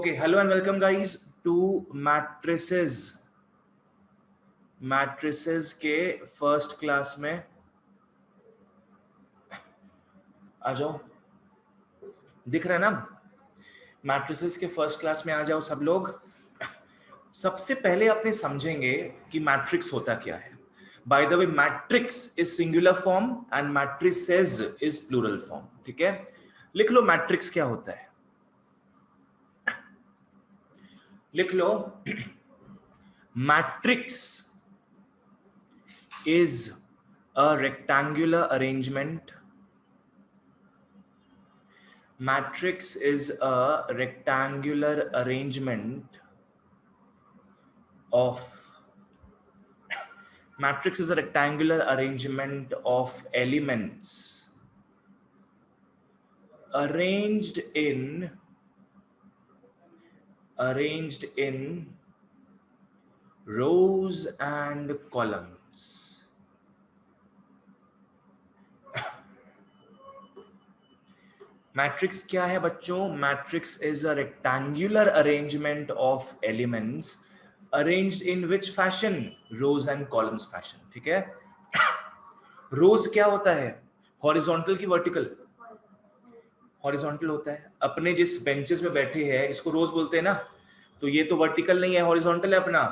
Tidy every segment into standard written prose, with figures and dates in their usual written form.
Okay, hello and welcome guys to matrices. Matrices के first class में आ जाओ। दिख रहा है ना? मैट्रिसेस के फर्स्ट क्लास में आ जाओ सब लोग। सबसे पहले अपने समझेंगे कि मैट्रिक्स होता क्या है। By the way, matrix is singular form and matrices is plural form. ठीक है, लिख लो मैट्रिक्स क्या होता है। लिख लो matrix is a rectangular arrangement. Matrix is a rectangular arrangement of matrix is a rectangular arrangement of elements arranged in rows and columns. Matrix क्या है बच्चों? Matrix is a rectangular arrangement of elements arranged in which fashion? Rows and columns fashion. ठीक है, रोज क्या होता है? Horizontal की vertical? Horizontal होता है। अपने जिस बेंचेस में बैठे हैं इसको रोज बोलते हैं ना, तो ये तो वर्टिकल नहीं है, हॉरिजॉन्टल है अपना।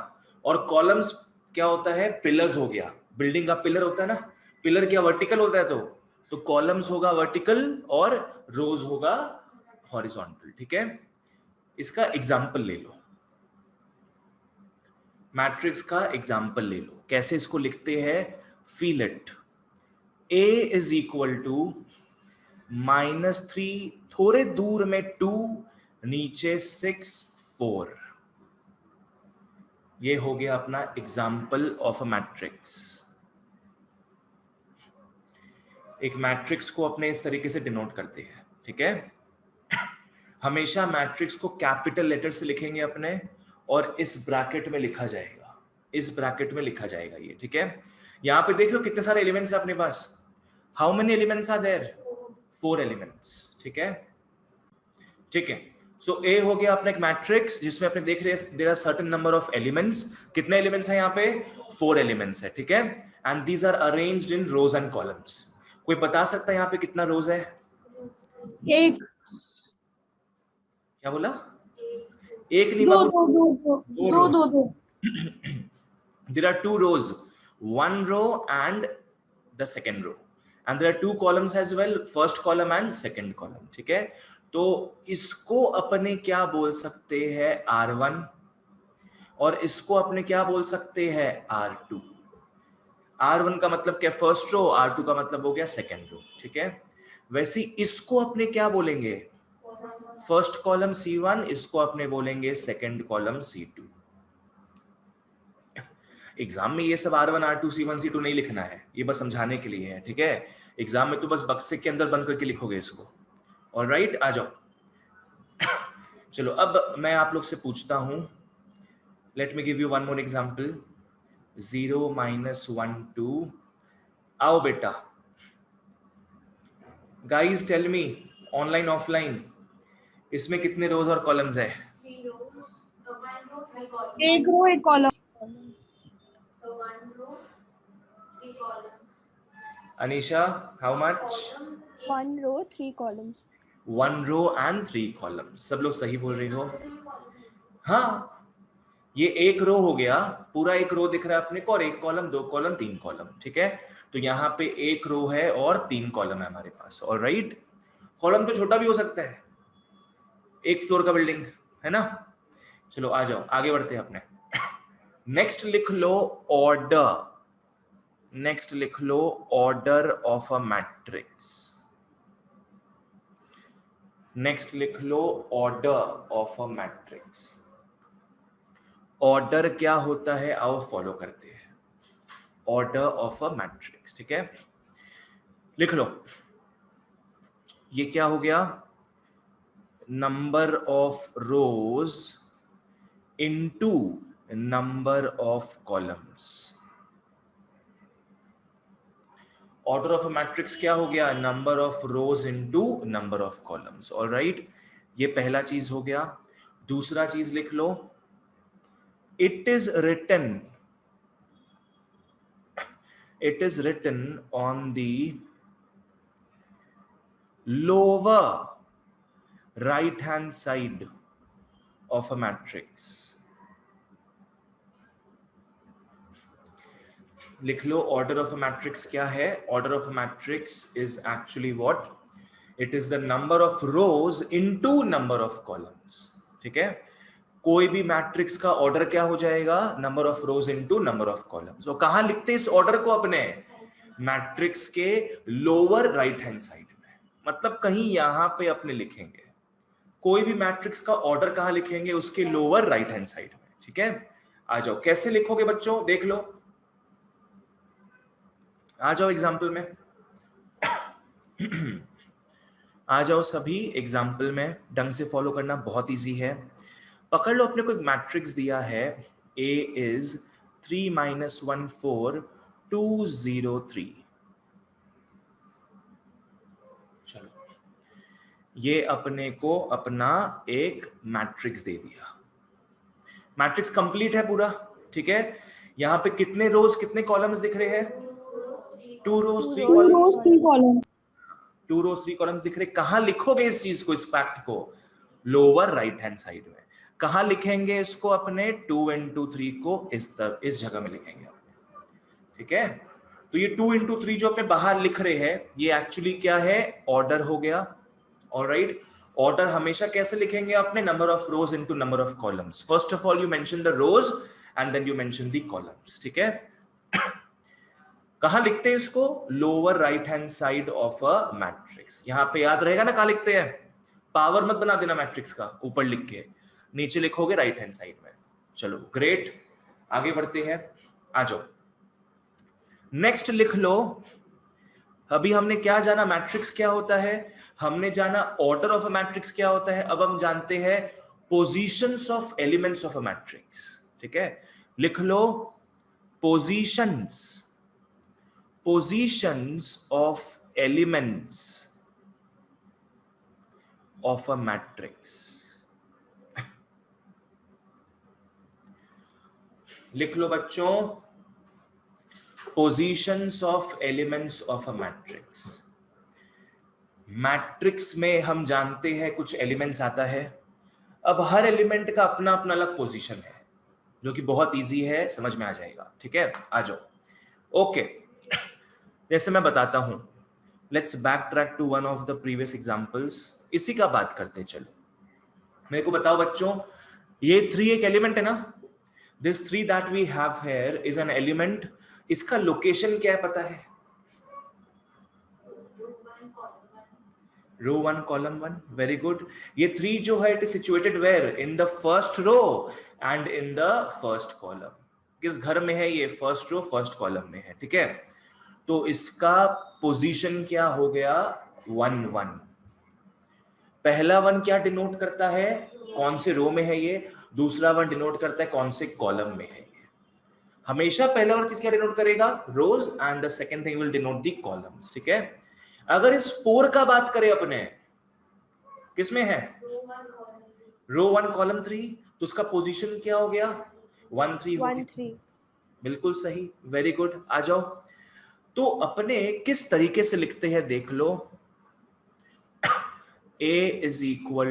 और कॉलम्स क्या होता है? पिलर्स हो गया। बिल्डिंग का पिलर होता है ना, पिलर क्या वर्टिकल होता है? तो कॉलम्स होगा वर्टिकल और रोज होगा हॉरिजॉन्टल। ठीक है, इसका एग्जांपल ले लो, मैट्रिक्स का एग्जांपल ले लो। कैसे इसको लिखते हैं? Feel it. A is equal to -3, थोड़े दूर में 2, नीचे 6, 4। ये हो गया अपना एग्जांपल ऑफ अ मैट्रिक्स। एक मैट्रिक्स को अपने इस तरीके से डिनोट करते हैं। ठीक है, हमेशा मैट्रिक्स को कैपिटल लेटर से लिखेंगे अपने, और इस ब्रैकेट में लिखा जाएगा, इस ब्रैकेट में लिखा जाएगा ये। ठीक है, यहां पे देख लो कितने सारे एलिमेंट्स है अपने पास। How many elements are there? 4 elements. ठीक है, ठीक है। सो ए हो गया अपना एक मैट्रिक्स जिसमें अपने देख रहे हैं there are certain number of elements. कितने एलिमेंट्स हैं यहाँ पे? 4 एलिमेंट्स है। ठीक है, and these are arranged in rows and columns. कोई बता सकता है यहाँ पे कितना रोज है? एक। क्या बोला? एक नहीं दो बाबू, दो दो दो। There are 2 rows, 1 row and the second row, and there are 2 columns as well, first column and second column. ठीक है, तो इसको अपने क्या बोल सकते हैं? R1, और इसको अपने क्या बोल सकते हैं? R2। R1 का मतलब क्या? First row. R2 का मतलब हो गया सेकेंड रो। ठीक है, वैसे इसको अपने क्या बोलेंगे? फर्स्ट कॉलम C1, इसको अपने बोलेंगे सेकेंड कॉलम C2। एग्जाम में ये सब R1, R2, C1, C2 नहीं लिखना है, ये बस समझाने के लिए है। ठीक है, एग्जाम में तो बस बक्से के अंदर बंद करके लिखोगे इसको। ऑलराइट, आ जाओ। चलो अब मैं आप लोग से पूछता हूं, let me give you one more example. 0 -1 2। आओ बेटा, guys tell me, online offline, इसमें कितने रोज और कॉलम्स है? एक रो एक column. Anisha, how much? 1 row 3 columns। 1 row and 3 columns. सब लोग सही बोल रहे हो। हाँ, ये एक रो हो गया, पूरा एक रो दिख रहा है अपने को, और 1 कॉलम, 2 कॉलम, 3 कॉलम। ठीक है, तो यहाँ पे 1 रो है और 3 कॉलम है हमारे पास। ऑलराइट, कॉलम तो छोटा भी हो सकता है, 1 फ्लोर का बिल्डिंग है ना। चलो आ जाओ, आगे बढ़ते हैं अपने। नेक्स्ट लिख लो ऑर्डर। नेक्स्ट लिख लो order of a matrix. Next लिख लो order of a matrix. Order क्या होता है, आओ फॉलो करते हैं। Order of a matrix. ठीक है, लिख लो, ये क्या हो गया? Number of rows into number of columns. Order of a matrix क्या हो गया? Number of rows into number of columns. Alright, ये पहला चीज हो गया। दूसरा चीज लिख लो, it is written on the lower right hand side of a matrix. लिख लो ऑर्डर ऑफ अ मैट्रिक्स क्या है. Order of a matrix is actually what, it is the number of rows into number of columns. ठीक है, कोई भी matrix का order क्या हो जाएगा, number of rows into number of columns. और कहां लिखते हैं इस ऑर्डर को, अपने मैट्रिक्स के लोअर राइट हैंड साइड में. मतलब कहीं यहां पे अपने लिखेंगे, कोई भी मैट्रिक्स का ऑर्डर कहां लिखेंगे, उसके लोअर राइट हैंड साइड में. ठीक है, आ जाओ कैसे लिखोगे बच्चों, देख लो, आ जाओ एग्जाम्पल में. आ जाओ सभी एग्जाम्पल में, ढंग से फॉलो करना बहुत इजी है. पकड़ लो, अपने को एक मैट्रिक्स दिया है, A is 3 minus 1 4 2 0 3. चलो, ये अपने को अपना एक मैट्रिक्स दे दिया. मैट्रिक्स कंप्लीट है पूरा. ठीक है, यहां पे कितने रोज कितने कॉलम्स दिख रहे हैं, 2 rows 3 columns. 2 rows 3 columns दिख रहे. कहां लिखोगे इस चीज को, इस फैक्ट को, लोअर राइट हैंड साइड में. कहां लिखेंगे इसको, अपने 2 into 3 को इस जगह में लिखेंगे. ठीक है, तो ये 2 into 3 जो अपने बाहर लिख रहे हैं, ये एक्चुअली क्या है, ऑर्डर हो गया. ऑलराइट, ऑर्डर हमेशा कैसे लिखेंगे अपने, number of rows into number of columns. First of all you mention the rows and then you mention the columns. ठीक है, कहां लिखते हैं इसको, lower right hand side of a matrix. यहां पे याद रहेगा ना कहां लिखते हैं, पावर मत बना देना मैट्रिक्स का, ऊपर लिख के नीचे लिखोगे राइट हैंड साइड में. चलो ग्रेट, आगे बढ़ते हैं. आ जाओ नेक्स्ट लिख लो. अभी हमने क्या जाना, मैट्रिक्स क्या होता है, हमने जाना ऑर्डर ऑफ अ मैट्रिक्स क्या होता है. अब हम जानते हैं positions of elements of a matrix. ठीक है, लिख लो positions of elements of a matrix. लिख लो बच्चों, positions of elements of a matrix. Matrix में हम जानते हैं कुछ एलिमेंट्स आता है. अब हर एलिमेंट का अपना अपना अलग पोजीशन है, जो कि बहुत इजी है, समझ में आ जाएगा. ठीक है, आ जाओ. ओके, जैसे मैं बताता हूं, let's back track to one of the previous examples. इसी का बात करते हैं. चलो मेरे को बताओ बच्चों, ये 3 एक एलिमेंट है ना, this 3 that we have here is an element. इसका लोकेशन क्या है पता है, रो 1 कॉलम 1. Very good. ये 3 जो है it is situated where, in the first row and in the first column. किस घर में है ये, फर्स्ट रो फर्स्ट कॉलम में है. ठीक है, तो इसका पोजीशन क्या हो गया, 1 1. पहला 1 क्या डिनोट करता है, कौन से रो में है ये. दूसरा 1 डिनोट करता है कौन से कॉलम में है ये. हमेशा पहला वाला चीज क्या डिनोट करेगा, rows, and the second thing will denote the columns. ठीक है, अगर इस 4 का बात करें अपने, किसमें है, रो 1 कॉलम 3, तो उसका पोजीशन क्या हो गया, 1 3 हो गया. बिल्कुल सही, वेरी गुड. आ जाओ, तो अपने किस तरीके से लिखते हैं देख लो. A is equal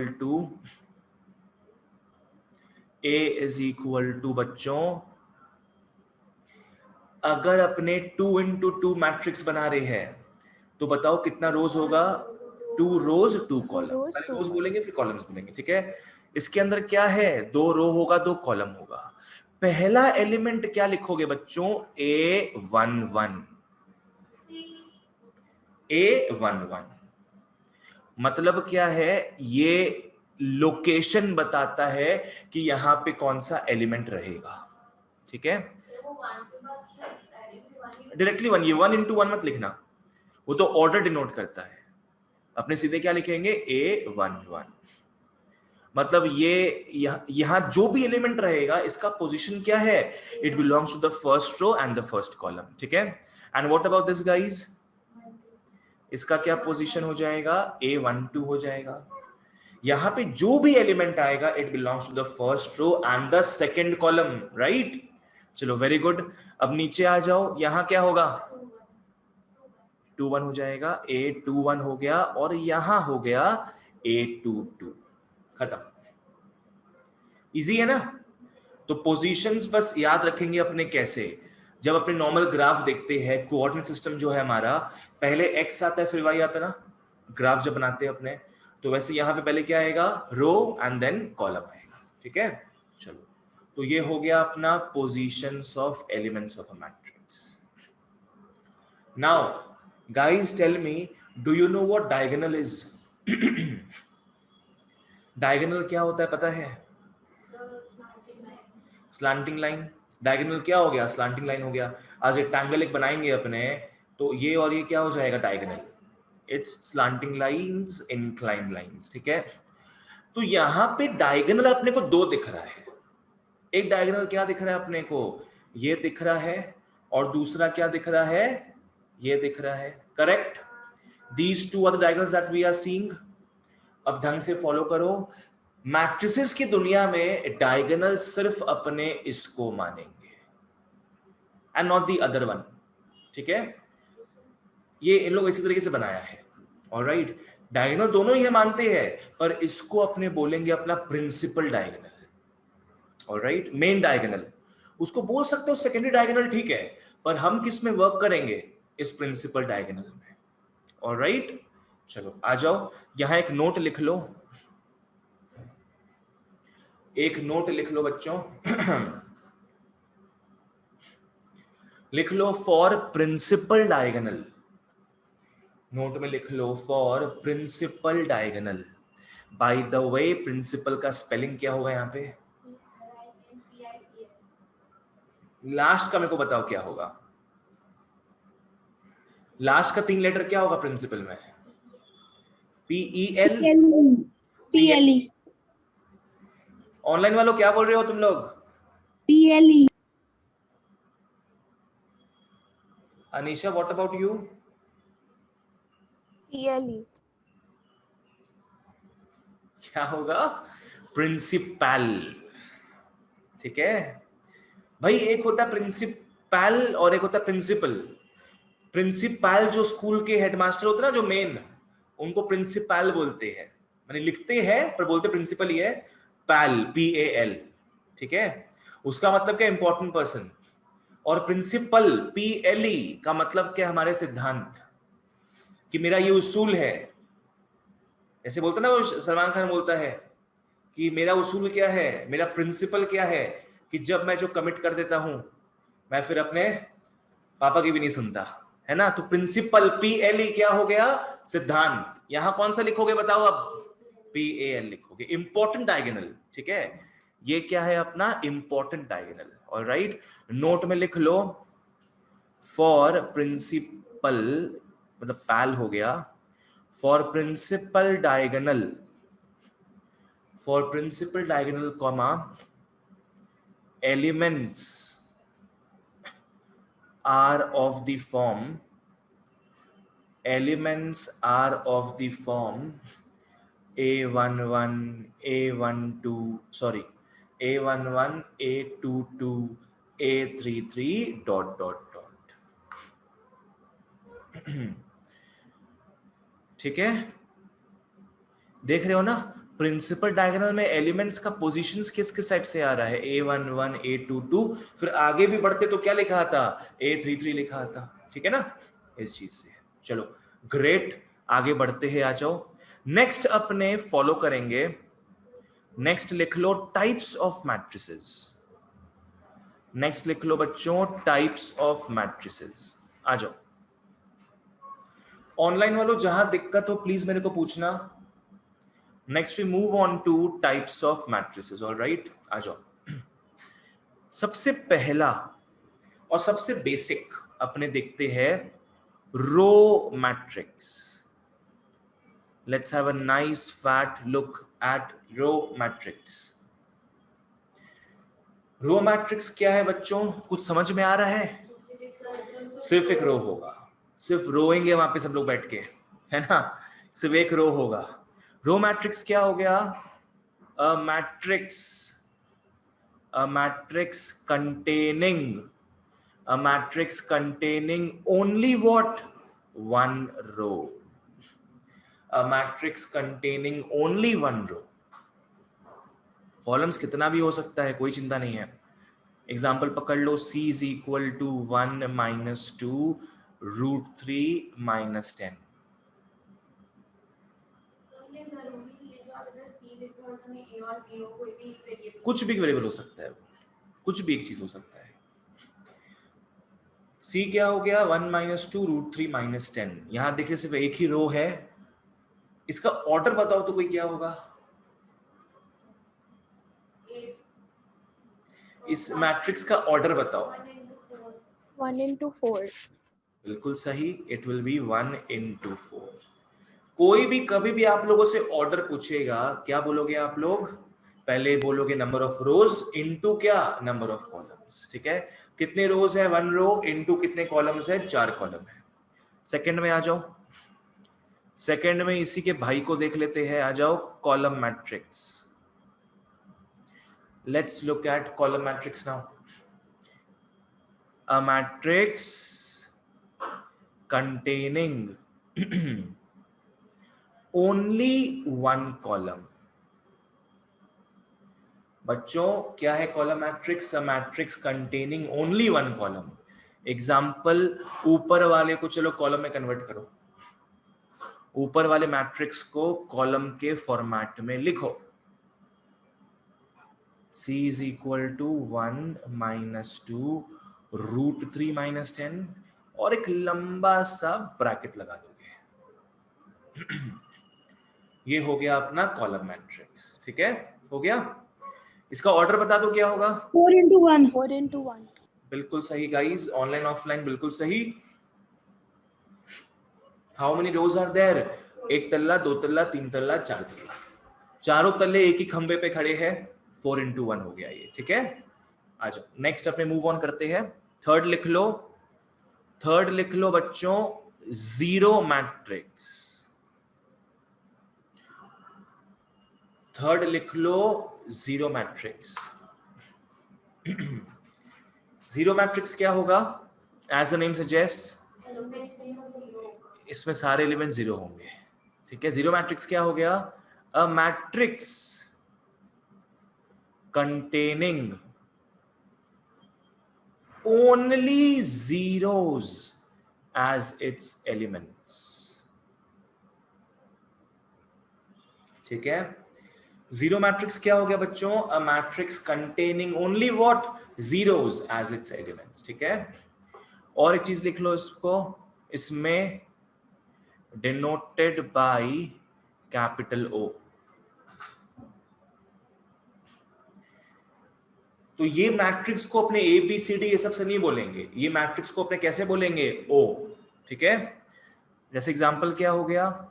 to बच्चों, अगर अपने 2 into 2 मैट्रिक्स बना रहे हैं, तो बताओ कितना रोज होगा, 2 rows 2 कॉलम. पहले रोज बोलेंगे फिर कॉलम्स बोलेंगे. ठीक है, इसके अंदर क्या है, 2 रो होगा 2 कॉलम होगा. पहला एलिमेंट क्या लिखोगे बच्चों, A11. A11 मतलब क्या है, ये लोकेशन बताता है कि यहां पे कौन सा एलिमेंट रहेगा. ठीक है, डायरेक्टली 1, ये 1 into 1 मत लिखना, वो तो ऑर्डर डिनोट करता है. अपने सीधे क्या लिखेंगे, A11. मतलब ये यहां जो भी एलिमेंट रहेगा, इसका पोजीशन क्या है, it belongs to the first row and the first column. ठीक है, and what about this guys, इसका क्या पोजीशन हो जाएगा, A12 हो जाएगा. यहां पे जो भी एलिमेंट आएगा it belongs to the first row and the second column, right? चलो वेरी गुड। अब नीचे आ जाओ, यहां क्या होगा? 2 1 हो जाएगा, A 2 1 हो गया, और यहां हो गया A 2 2। खत्म। इजी है ना? तो पोजीशंस बस याद रखेंगे अपने कैसे। जब अपने नॉर्मल ग्राफ देखते हैं, कोऑर्डिनेट सिस्टम जो है हमारा, पहले x आता है फिर y आता है ना, ग्राफ जब बनाते हैं अपने, तो वैसे यहां पे पहले क्या आएगा? रो एंड देन कॉलम आएगा, ठीक है? चलो, तो ये हो गया अपना positions of elements of a matrix. Now guys tell me, do you know what diagonal is? Diagonal क्या होता है पता है? Slanting line. डायगोनल क्या हो गया? स्लैंटिंग लाइन हो गया। आज रेक्टेंगल एक बनाएंगे अपने, तो ये और ये क्या हो जाएगा? Diagonal. It's slanting lines, inclined lines, ठीक है? तो यहां पे डायगोनल अपने को दो दिख रहा है। एक डायगोनल क्या दिख रहा है अपने को? ये दिख रहा है, और दूसरा क्या दिख रहा है? ये दिख रहा है, correct? These two are the diagonals that we are seeing. अब ढंग से फॉलो करो। मैट्रिसेस की दुनिया में डायगोनल सिर्फ अपने इसको मानेंगे and not the other one, ठीक है? ये इन लोग इसी तरीके से बनाया है, ऑलराइट? डायगोनल दोनों ही मानते हैं, पर इसको अपने बोलेंगे अपना principal diagonal, alright? Main diagonal उसको बोल सकते हो, सेकेंडरी डायगोनल ठीक है, पर हम किस में वर्क करेंगे? इस प्रिंसिपल डायगोनल में, ऑलराइट? चलो आ जाओ, यहां एक नोट लिख लो, एक नोट लिख लो बच्चों। लिख लो फॉर प्रिंसिपल डायगोनल। नोट में लिख लो for principal diagonal. By the way, principal का स्पेलिंग क्या होगा यहाँ पे? लास्ट का मेरे को बताओ क्या होगा? लास्ट का 3 लेटर क्या होगा प्रिंसिपल में? PEL। PLE ऑनलाइन वालों क्या बोल रहे हो तुम लोग? PLE Anisha, what about you? PLE क्या होगा? प्रिंसिपल, ठीक है भाई? एक होता है प्रिंसिपल और एक होता है प्रिंसिपल। प्रिंसिपल जो स्कूल के हेडमास्टर होते हैं ना, जो मेन, उनको प्रिंसिपल बोलते हैं, माने लिखते हैं पर बोलते प्रिंसिपल ही है। पैल, PAL, ठीक है? उसका मतलब क्या? Important person. और प्रिंसिपल PLE का मतलब क्या? हमारे सिद्धांत, कि मेरा ये उसूल है। ऐसे बोलता ना वो, सलमान खान बोलता है कि मेरा उसूल क्या है, मेरा प्रिंसिपल क्या है, कि जब मैं जो कमिट कर देता हूं, मैं फिर अपने पापा की भी नहीं सुनता, है ना? तो प्रिंसिपल PLE क्या हो गया? सिद्धांत। यहां कौन सा लिखोगे बताओ अब? PAL लिखोगे, इंपॉर्टेंट डायगोनल, ठीक है? ये क्या है अपना? Important diagonal, alright? नोट में लिख लो फॉर प्रिंसिपल, मतलब पैल हो गया, for principal diagonal, for principal diagonal comma elements are of the form, elements are of the form A11, A12, sorry, A11, A22, A33 dot dot dot, ठीक है? देख रहे हो ना? प्रिंसिपल डायगोनल में एलिमेंट्स का पोजीशंस किस किस टाइप से आ रहा है? A11, A22, फिर आगे भी बढ़ते तो क्या लिखा था? A33 लिखा था, ठीक है ना? इस चीज से चलो, ग्रेट, आगे बढ़ते हैं, आ जाओ। नेक्स्ट अपने फॉलो करेंगे, नेक्स्ट लिख लो टाइप्स ऑफ मैट्रिसेस। नेक्स्ट लिख लो बच्चों टाइप्स ऑफ मैट्रिसेस। आ जाओ, ऑनलाइन वालों जहां दिक्कत हो प्लीज मेरे को पूछना। Next we move on to types of matrices, alright? आ जाओ। सबसे पहला और सबसे बेसिक अपने देखते हैं row matrix. Let's have a nice fat look at row matrix. Row matrix क्या है बच्चों? कुछ समझ में आ रहा है? सिर्फ एक रो होगा, सिर्फ रोएंगे वहां पे सब लोग बैठ के, है ना? सिर्फ एक रो होगा। रो मैट्रिक्स क्या हो गया? A matrix containing only what? One row. A matrix containing only one row. Columns कितना भी हो सकता है, कोई चिंता नहीं है. एग्जाम्पल पकड़ लो, C is equal to 1 minus 2 root 3 minus 10. कुछ भी वेरिएबल हो सकता है, कुछ भी एक चीज हो सकता है. C क्या हो गया? 1 minus 2 root 3 minus 10. यहां देखिए सिर्फ एक ही रो है. इसका ऑर्डर बताओ तो कोई क्या होगा? इस मैट्रिक्स का ऑर्डर बताओ. 1 into 4. बिल्कुल सही, इट विल बी 1 into 4. कोई भी कभी भी आप लोगों से ऑर्डर पूछेगा, क्या बोलोगे आप लोग? पहले बोलोगे नंबर ऑफ रोज इनटू क्या? Number of columns. ठीक है, कितने रोज है? 1 रो इनटू कितने कॉलम्स है? 4 कॉलम है. सेकंड में आ जाओ. सेकंड में इसी के भाई को देख लेते हैं. आ जाओ, column matrix. Let's look at column matrix now. A matrix containing only one column. बच्चों क्या है कॉलम मैट्रिक्स? अ matrix containing only one column. Example, ऊपर वाले को चलो कॉलम में कन्वर्ट करो. ऊपर वाले मैट्रिक्स को कॉलम के फॉर्मेट में लिखो. C is equal to 1 minus 2 root 3 minus 10 और एक लंबा सा ब्रैकेट लगा दोगे. ये हो गया अपना कॉलम मैट्रिक्स. ठीक है, हो गया. इसका ऑर्डर बता दो क्या होगा? 4 into 1. 4 into 1. बिल्कुल सही गाइस, ऑनलाइन ऑफलाइन बिल्कुल सही. How many rows are there? एक तल्ला, दो तल्ला, तीन तल्ला, चार तल्ला. चारों तल्ले एक ही खंबे पे खड़े हैं. 4 into 1 हो गया ये. ठीक है, आ जाओ नेक्स्ट अपने मूव ऑन करते हैं. थर्ड लिख लो. थर्ड लिख लो बच्चों, जीरो मैट्रिक्स. थर्ड लिख लो, जीरो मैट्रिक्स. जीरो मैट्रिक्स क्या होगा? एज द नेम सजेस्ट्स, इसमें सारे एलिमेंट जीरो होंगे. ठीक है, जीरो मैट्रिक्स क्या हो गया? A matrix containing only zeros as its elements. ठीक है, जीरो मैट्रिक्स क्या हो गया बच्चों? A matrix containing only what? Zeros as its elements. ठीक है, और एक चीज लिख लो इसको, इसमें डिनोटेड बाय कैपिटल O. तो ये मैट्रिक्स को अपने ए बी सी डी ये सब से नहीं बोलेंगे, ये मैट्रिक्स को अपने कैसे बोलेंगे? ओ. ठीक है, जैसे एग्जांपल क्या हो गया?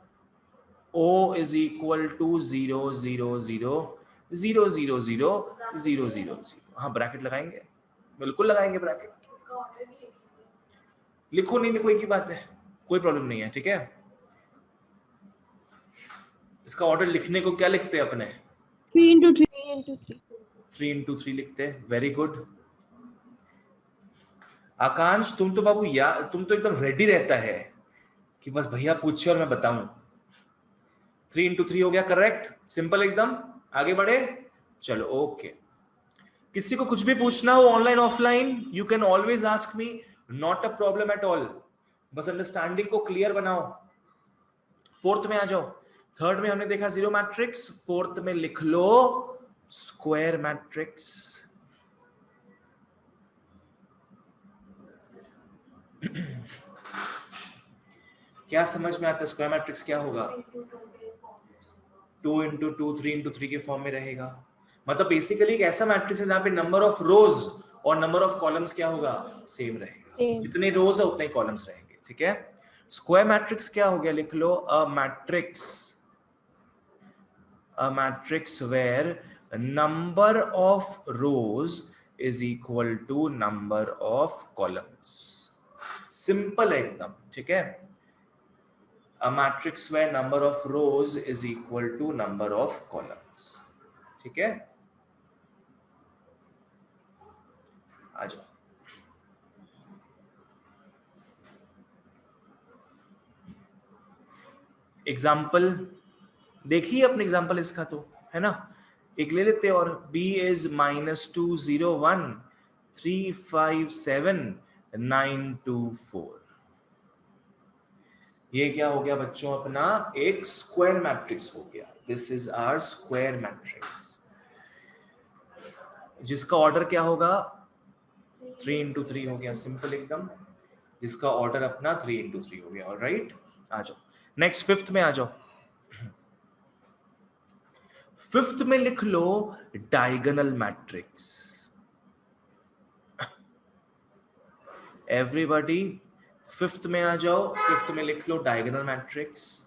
O is equal to 0 0 0 0 0 0 0 0 0. हाँ, ब्रैकेट लगाएंगे, बिल्कुल लगाएंगे ब्रैकेट. लिखो नहीं लिखो एक ही बात है, कोई प्रॉब्लम नहीं है. ठीक है, इसका ऑर्डर लिखने को क्या लिखते हैं अपने? 3 into 3. 3 into 3. 3 into 3 लिखते हैं. Very good. आकांश तुम तो बाबू तुम तो एकदम रेडी रहता है कि बस भैया पूछे और मैं बताऊं. 3 into 3 हो गया करेक्ट, सिंपल एकदम. आगे बढ़े, चलो ओके. किसी को कुछ भी पूछना हो online offline, you can always ask me, not a problem at all. बस अंडरस्टैंडिंग को क्लियर बनाओ. फोर्थ में आ जाओ. थर्ड में हमने देखा जीरो मैट्रिक्स, फोर्थ में लिख लो स्क्वायर मैट्रिक्स. क्या समझ में आता है? स्क्वायर मैट्रिक्स क्या होगा? 2 into 2 3 into 3 के फॉर्म में रहेगा. मतलब बेसिकली एक ऐसा मैट्रिक्स है जहां पे नंबर ऑफ रोज और नंबर ऑफ कॉलम्स क्या होगा? सेम रहेगा. Same. जितने रोज है उतने कॉलम्स रहेंगे. ठीक है, स्क्वायर मैट्रिक्स क्या हो गया? लिख लो a matrix where number of rows is equal to number of columns. Simple है एकदम. ठीक है, a matrix where number of rows is equal to number of columns. ठीक है, आ जाओ. एग्जाम्पल देखिए, अपने एग्जाम्पल इसका तो है ना. एक ले लेते हैं, और b इज -201357924. ये क्या हो गया बच्चों, अपना एक स्क्वायर मैट्रिक्स हो गया. This is our square matrix, जिसका ऑर्डर क्या होगा, 3 into 3 हो गया, सिंपल एकदम. जिसका ऑर्डर अपना 3 into 3 हो गया. ऑलराइट, आ जाओ नेक्स्ट, फिफ्थ में आ जाओ. फिफ्थ में लिख लो डायगोनल मैट्रिक्स. एवरीबॉडी फिफ्थ में आ जाओ. फिफ्थ में लिख लो डायगोनल मैट्रिक्स.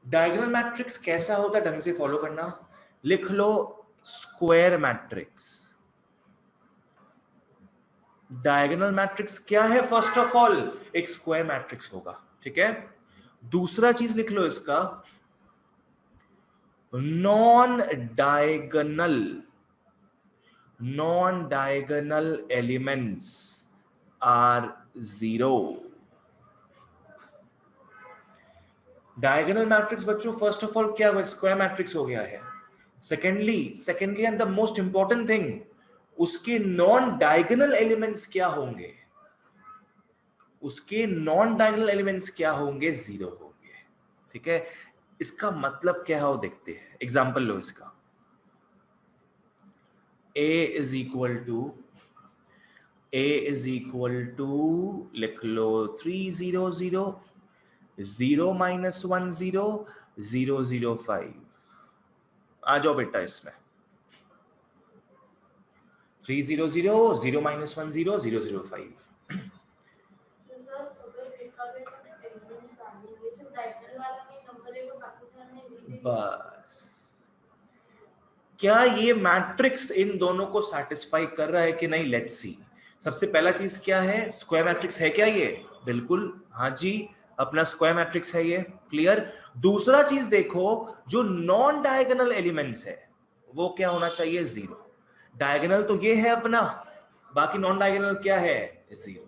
डायगोनल मैट्रिक्स कैसा होता है, ढंग से फॉलो करना. लिख लो स्क्वायर मैट्रिक्स. डायगोनल मैट्रिक्स क्या है, फर्स्ट ऑफ ऑल एक स्क्वायर मैट्रिक्स होगा. ठीक है, दूसरा चीज लिख लो इसका, non diagonal elements are 0. Diagonal matrix बच्चों फर्स्ट ऑफ ऑल क्या हुआ, स्क्वायर मैट्रिक्स हो गया है. Secondly and the most important thing, उसके नॉन डायगोनल एलिमेंट्स क्या होंगे, उसके नॉन डायगोनल एलिमेंट्स क्या होंगे, 0 होंगे. ठीक है, इसका मतलब क्या है वो देखते हैं. एग्जांपल लो इसका, a इज इक्वल टू लिख लो 3 0 0 0 -1 0 0 0 5. आ जाओ बेटा इसमें, 3 0 0 0 -1 0 0 0 5. बस, क्या ये मैट्रिक्स इन दोनों को सैटिस्फाई कर रहा है कि नहीं, लेट्स सी. सबसे पहला चीज क्या है, स्क्वायर मैट्रिक्स है क्या ये, बिल्कुल हाँ जी, अपना स्क्वायर मैट्रिक्स है ये, क्लियर. दूसरा चीज देखो, जो नॉन डायगोनल एलिमेंट्स है वो क्या होना चाहिए, 0. डायगोनल तो ये है अपना, बाकी नॉन डायगोनल क्या है, 0.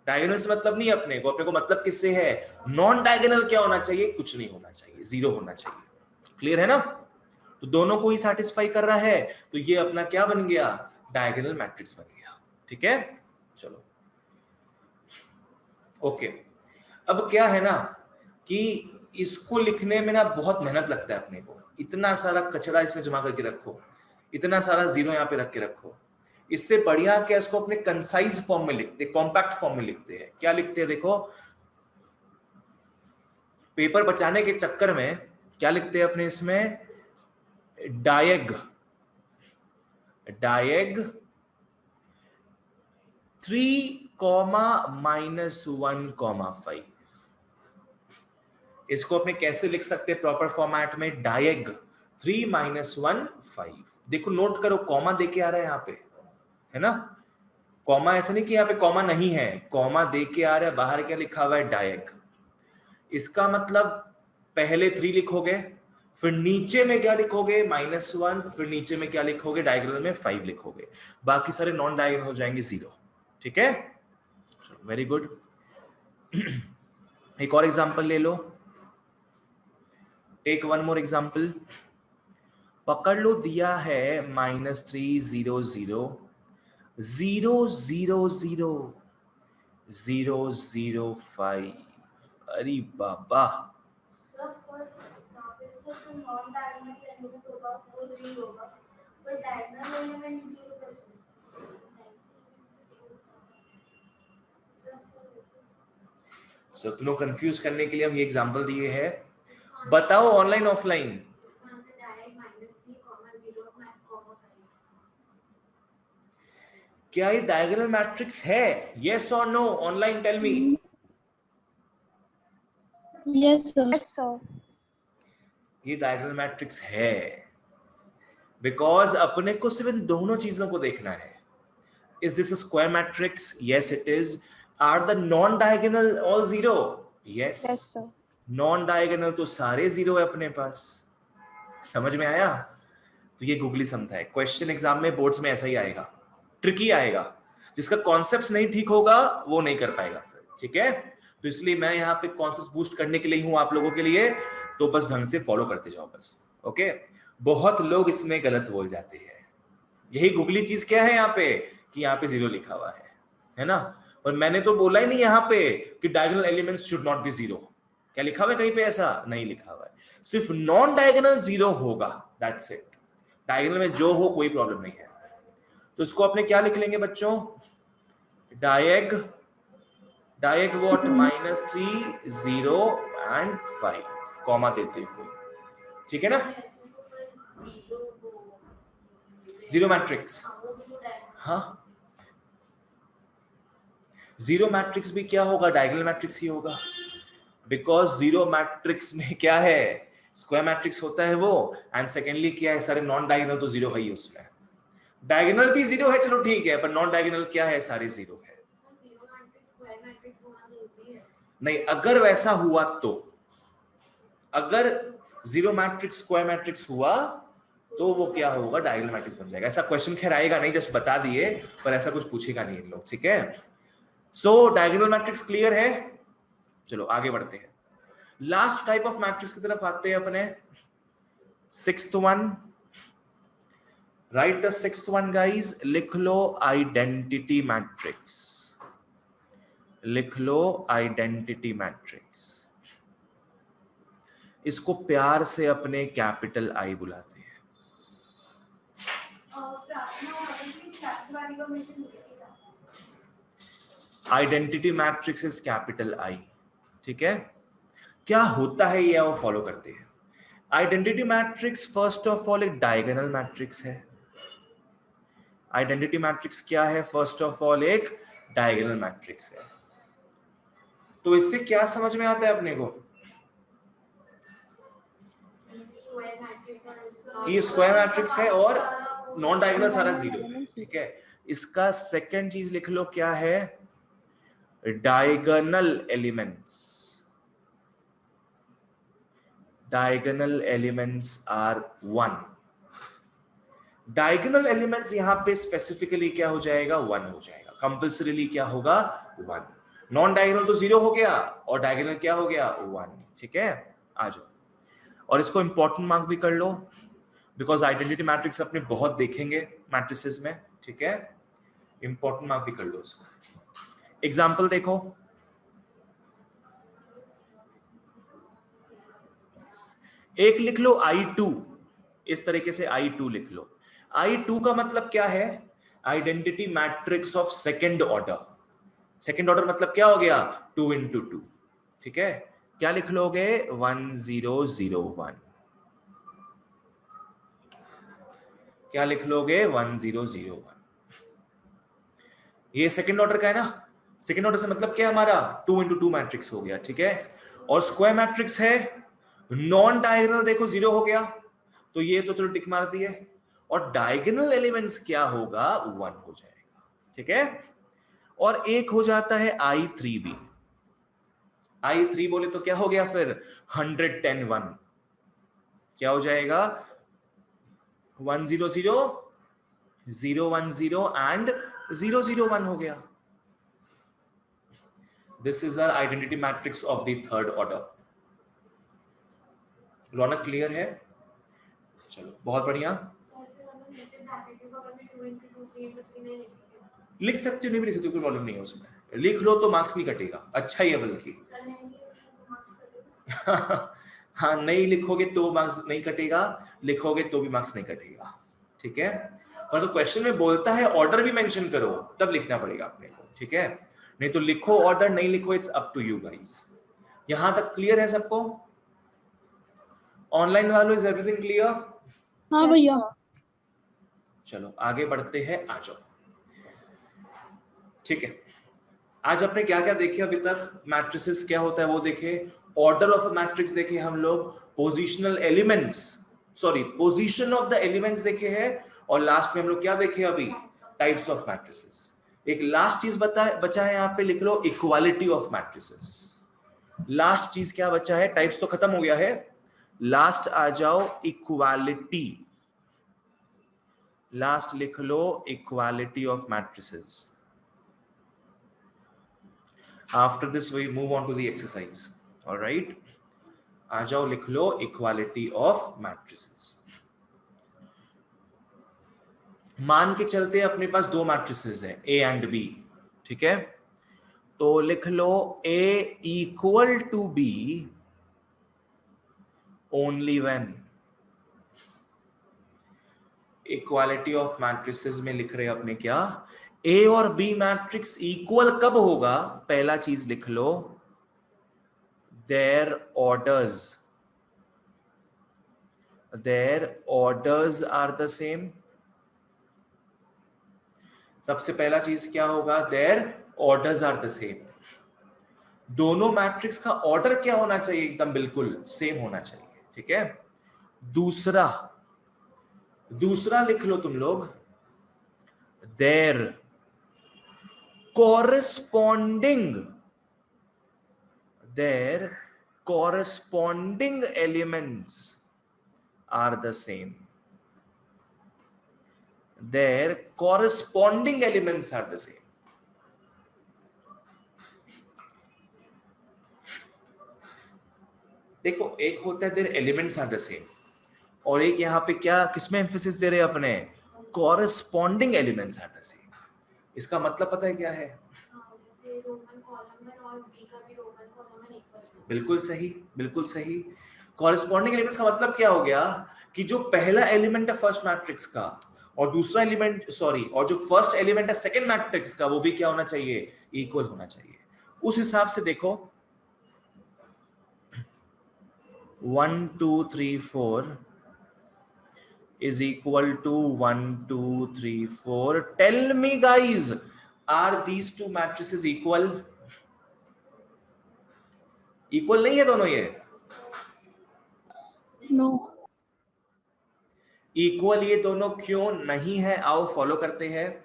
डायगोनल से मतलब नहीं अपने को मतलब किससे है, नॉन डायगोनल क्या होना चाहिए, कुछ नहीं होना चाहिए, 0 होना चाहिए. क्लियर है ना, तो दोनों को ही सैटिस्फाई कर रहा है, तो ये अपना क्या बन गया, डायगोनल मैट्रिक्स बन गया. ठीक है, चलो ओके. अब क्या है ना कि इसको लिखने में ना बहुत मेहनत लगता है अपने को. इतना सारा कचरा इसमें जमा करके रखो, इतना सारा 0 यहाँ पे रख के रखो. इससे बढ़िया क्या, इसको अपने कंसाइज फॉर्म में लिखते, कॉम्पैक्ट फॉर्म में लिखते हैं. क्या लिखते हैं देखो, पेपर बचाने के चक्कर में क्या लिखते हैं अपने इसमें, डायग 3, -1,5. इसको अपने कैसे लिख सकते हैं प्रॉपर फॉर्मेट में, डायग 3 -1 5. देखो नोट करो, कॉमा देके आ रहा है यहाँ पे, है ना. कॉमा ऐसा नहीं कि यहाँ पे कॉमा नहीं है, कॉमा देके आ रहा है. बाहर क्या लिखा हुआ है, डायग. इसका मतलब पहले 3 लिखोगे, फिर नीचे में क्या लिखोगे, -1, फिर नीचे में क्या लिखोगे, डायगोनल में 5 लिखोगे. बाकी सारे नॉन डायगोनल हो जाएंगे 0. ठीक है, चलो वेरी गुड. एक और एग्जांपल ले लो, टेक वन मोर एग्जांपल. पकड़ लो, दिया है -3 0 0 0 0 0 0 0 5. अरे बाबा, सो तुम कंफ्यूज करने के लिए हम ये एग्जांपल दिए हैं. बताओ ऑनलाइन ऑफलाइन, क्या ये डायगोनल मैट्रिक्स है, यस और no, online tell me. Yes, sir. Yes, sir. ये डायगोनल मैट्रिक्स है, बिकॉज अपने को सिर्फ इन दोनों चीजों को देखना है. Is this a square matrix, yes it is. Are the non diagonal all 0, yes, Yes, sir. Non diagonal तो सारे जीरो है अपने पास। समझ में आया? तो ये गूगली सम था। क्वेश्चन एग्जाम में बोर्ड्स में ऐसा ही आएगा, ट्रिकी आएगा। जिसका कॉन्सेप्ट नहीं ठीक होगा वो नहीं कर पाएगा फिर, ठीक है? तो इसलिए मैं यहाँ पे कॉन्सेप्ट बूस्ट करने के लिए हूँ आप लोगों के लिए, तो बस ढंग से फॉलो करते जाओ बस, ओके? बहुत लोग इसमें गलत बोल जाते हैं। यही गूगली चीज क्या है यहाँ पे, कि यहाँ पे जीरो लिखा हुआ है ना? और मैंने तो बोला ही नहीं यहाँ पे कि diagonal elements should not be zero. क्या लिखा हुआ है कहीं पे? ऐसा नहीं लिखा हुआ है। सिर्फ नॉन डायगोनल जीरो होगा, दैट्स इट। डायगोनल में जो हो कोई प्रॉब्लम नहीं है। तो इसको अपने क्या लिख लेंगे बच्चों? डायग व्हाट? -3 0 एंड 5 कॉमा देते हुए, ठीक है ना? जीरो मैट्रिक्स, हाँ जीरो मैट्रिक्स भी क्या होगा? डायगोनल मैट्रिक्स ही होगा, बिकॉज जीरो मैट्रिक्स में क्या है? स्क्वायर मैट्रिक्स होता है वो, एंड सेकेंडली क्या है? सारे नॉन डायगोनल तो जीरो है ही उसमें। डायगोनल भी जीरो है, चलो ठीक है, पर नॉन डायगोनल क्या है? सारे जीरो है। नहीं, अगर वैसा हुआ तो, अगर जीरो मैट्रिक्स स्क्वायर मैट्रिक्स हुआ तो वो क्या होगा? डायगोनल मैट्रिक्स बन जाएगा। ऐसा क्वेश्चन खैर आएगा नहीं, जस्ट बता दिए, पर ऐसा कुछ पूछेगा नहीं इन लोग, ठीक है? सो डायगोनल मैट्रिक्स क्लियर है? चलो आगे बढ़ते हैं, लास्ट टाइप ऑफ मैट्रिक्स की तरफ आते हैं अपने। Sixth one, right the sixth one guys. लिख लो आइडेंटिटी मैट्रिक्स, लिख लो आइडेंटिटी मैट्रिक्स। इसको प्यार से अपने कैपिटल आई बुलाते हैं। Identity matrix is capital I, ठीक है? क्या होता है ये वो फॉलो करते हैं। Identity matrix first of all एक डायगोनल मैट्रिक्स है। आइडेंटिटी मैट्रिक्स क्या है? फर्स्ट ऑफ ऑल एक डायगोनल मैट्रिक्स है। तो इससे क्या समझ में आता है अपने को? कि स्क्वायर मैट्रिक्स है और नॉन डायगोनल सारा जीरो है, ठीक है? इसका सेकंड चीज लिख लो, क्या है? Diagonal elements. Diagonal elements are 1। Diagonal elements यहां पे स्पेसिफिकली क्या हो जाएगा? 1 हो जाएगा। कंपल्सरीली क्या होगा? 1। नॉन डायगोनल तो 0 हो गया और डायगोनल क्या हो गया? 1, ठीक है? आ जाओ, और इसको इंपॉर्टेंट मार्क भी कर लो, बिकॉज आइडेंटिटी मैट्रिक्स अपने बहुत देखेंगे मैट्रिसेस में, ठीक है? इंपॉर्टेंट मार्क भी कर लो इसको। एग्जाम्पल देखो, एक लिख लो I2, इस तरीके से I2 लिख लो। I2 का मतलब क्या है? Identity matrix of second order. Second order मतलब क्या हो गया? 2 into 2, ठीक है? क्या लिख लोगे? 1 0 0 1। क्या लिख लोगे? 1 0 0 1। ये सेकेंड ऑर्डर का है ना? सेकेंड ऑर्डर से मतलब क्या हमारा? 2 into 2 मैट्रिक्स हो गया, ठीक है? और स्क्वायर मैट्रिक्स है नॉन डायगोनल, देखो 0 हो गया, तो ये तो चलो टिक मार दिए। और डायगोनल एलिमेंट्स क्या होगा? 1 हो जाएगा, ठीक है? और एक हो जाता है I3 भी। I3 बोले तो क्या हो गया फिर? 110 1। क्या हो जाएगा? 1 0 0 0 1 0 एंड 0 0 1 हो गया। This is our identity matrix of the third order. Raunak clear है? चलो बहुत बढ़िया। लिख सकते हो, नहीं भी लिख सकते हो, कोई प्रॉब्लम नहीं है उसमें। लिख लो तो मार्क्स नहीं कटेगा, अच्छा ही है बल्कि। हाँ, नहीं लिखोगे तो मार्क्स नहीं कटेगा, लिखोगे तो भी मार्क्स नहीं कटेगा, ठीक है? और तो क्वेश्चन में बोलता है ऑर्डर भी मेंशन करो, तब लिखना पड़ेगा अपने को, ठीक है? नहीं तो लिखो ऑर्डर, नहीं लिखो it's up to you guys. यहां तक क्लियर है सबको? ऑनलाइन वालों, इज एवरीथिंग क्लियर? हाँ भैया। चलो आगे बढ़ते हैं, आ जाओ, ठीक है? आज आपने क्या क्या देखे अभी तक? मैट्रिसेस क्या होता है वो देखे, ऑर्डर ऑफ अ मैट्रिक्स देखे हम लोग, positional elements, sorry position of the elements देखे हैं, और लास्ट में हम लोग क्या देखे अभी? Types of matrices. एक लास्ट चीज बचा है यहाँ पे, लिख लो इक्वालिटी ऑफ मैट्रिसेस। लास्ट चीज क्या बचा है? टाइप्स तो खत्म हो गया है, लास्ट आ जाओ इक्वालिटी। लास्ट लिख लो equality of matrices. After this we move on to the exercise. Alright, आ जाओ लिख लो इक्वालिटी ऑफ मैट्रिसेस। मान के चलते अपने पास दो मैट्रिसेस है ए एंड बी, ठीक है? तो लिख लो A equal to B only when. Equality of matrices में लिख रहे हैं अपने क्या, ए और बी मैट्रिक्स इक्वल कब होगा? पहला चीज लिख लो, their orders are the same. सबसे पहला चीज क्या होगा? Their orders are the same. दोनों मैट्रिक्स का ऑर्डर क्या होना चाहिए? एकदम बिल्कुल सेम होना चाहिए, ठीक है? दूसरा लिख लो तुम लोग, there corresponding elements are the same. Their corresponding elements are the same. देखो, एक होता है their elements are the same, और एक यहां पे क्या, किसमें एम्फेसिस दे रहे हैं अपने? Corresponding elements are the same. इसका मतलब पता है क्या है? बिल्कुल सही, बिल्कुल सही। कॉरेस्पॉन्डिंग एलिमेंट्स का मतलब क्या हो गया कि जो पहला एलिमेंट है फर्स्ट मैट्रिक्स का और दूसरा एलिमेंट और जो फर्स्ट एलिमेंट है सेकंड मैट्रिक्स का, वो भी क्या होना चाहिए? इक्वल होना चाहिए। उस हिसाब से देखो 1 2 3 4 is equal to 1 2 3 4. Tell me guys, are these two matrices equal? Equal नहीं है दोनों ये? No. इक्वल ये दोनों क्यों नहीं है? आओ फॉलो करते हैं।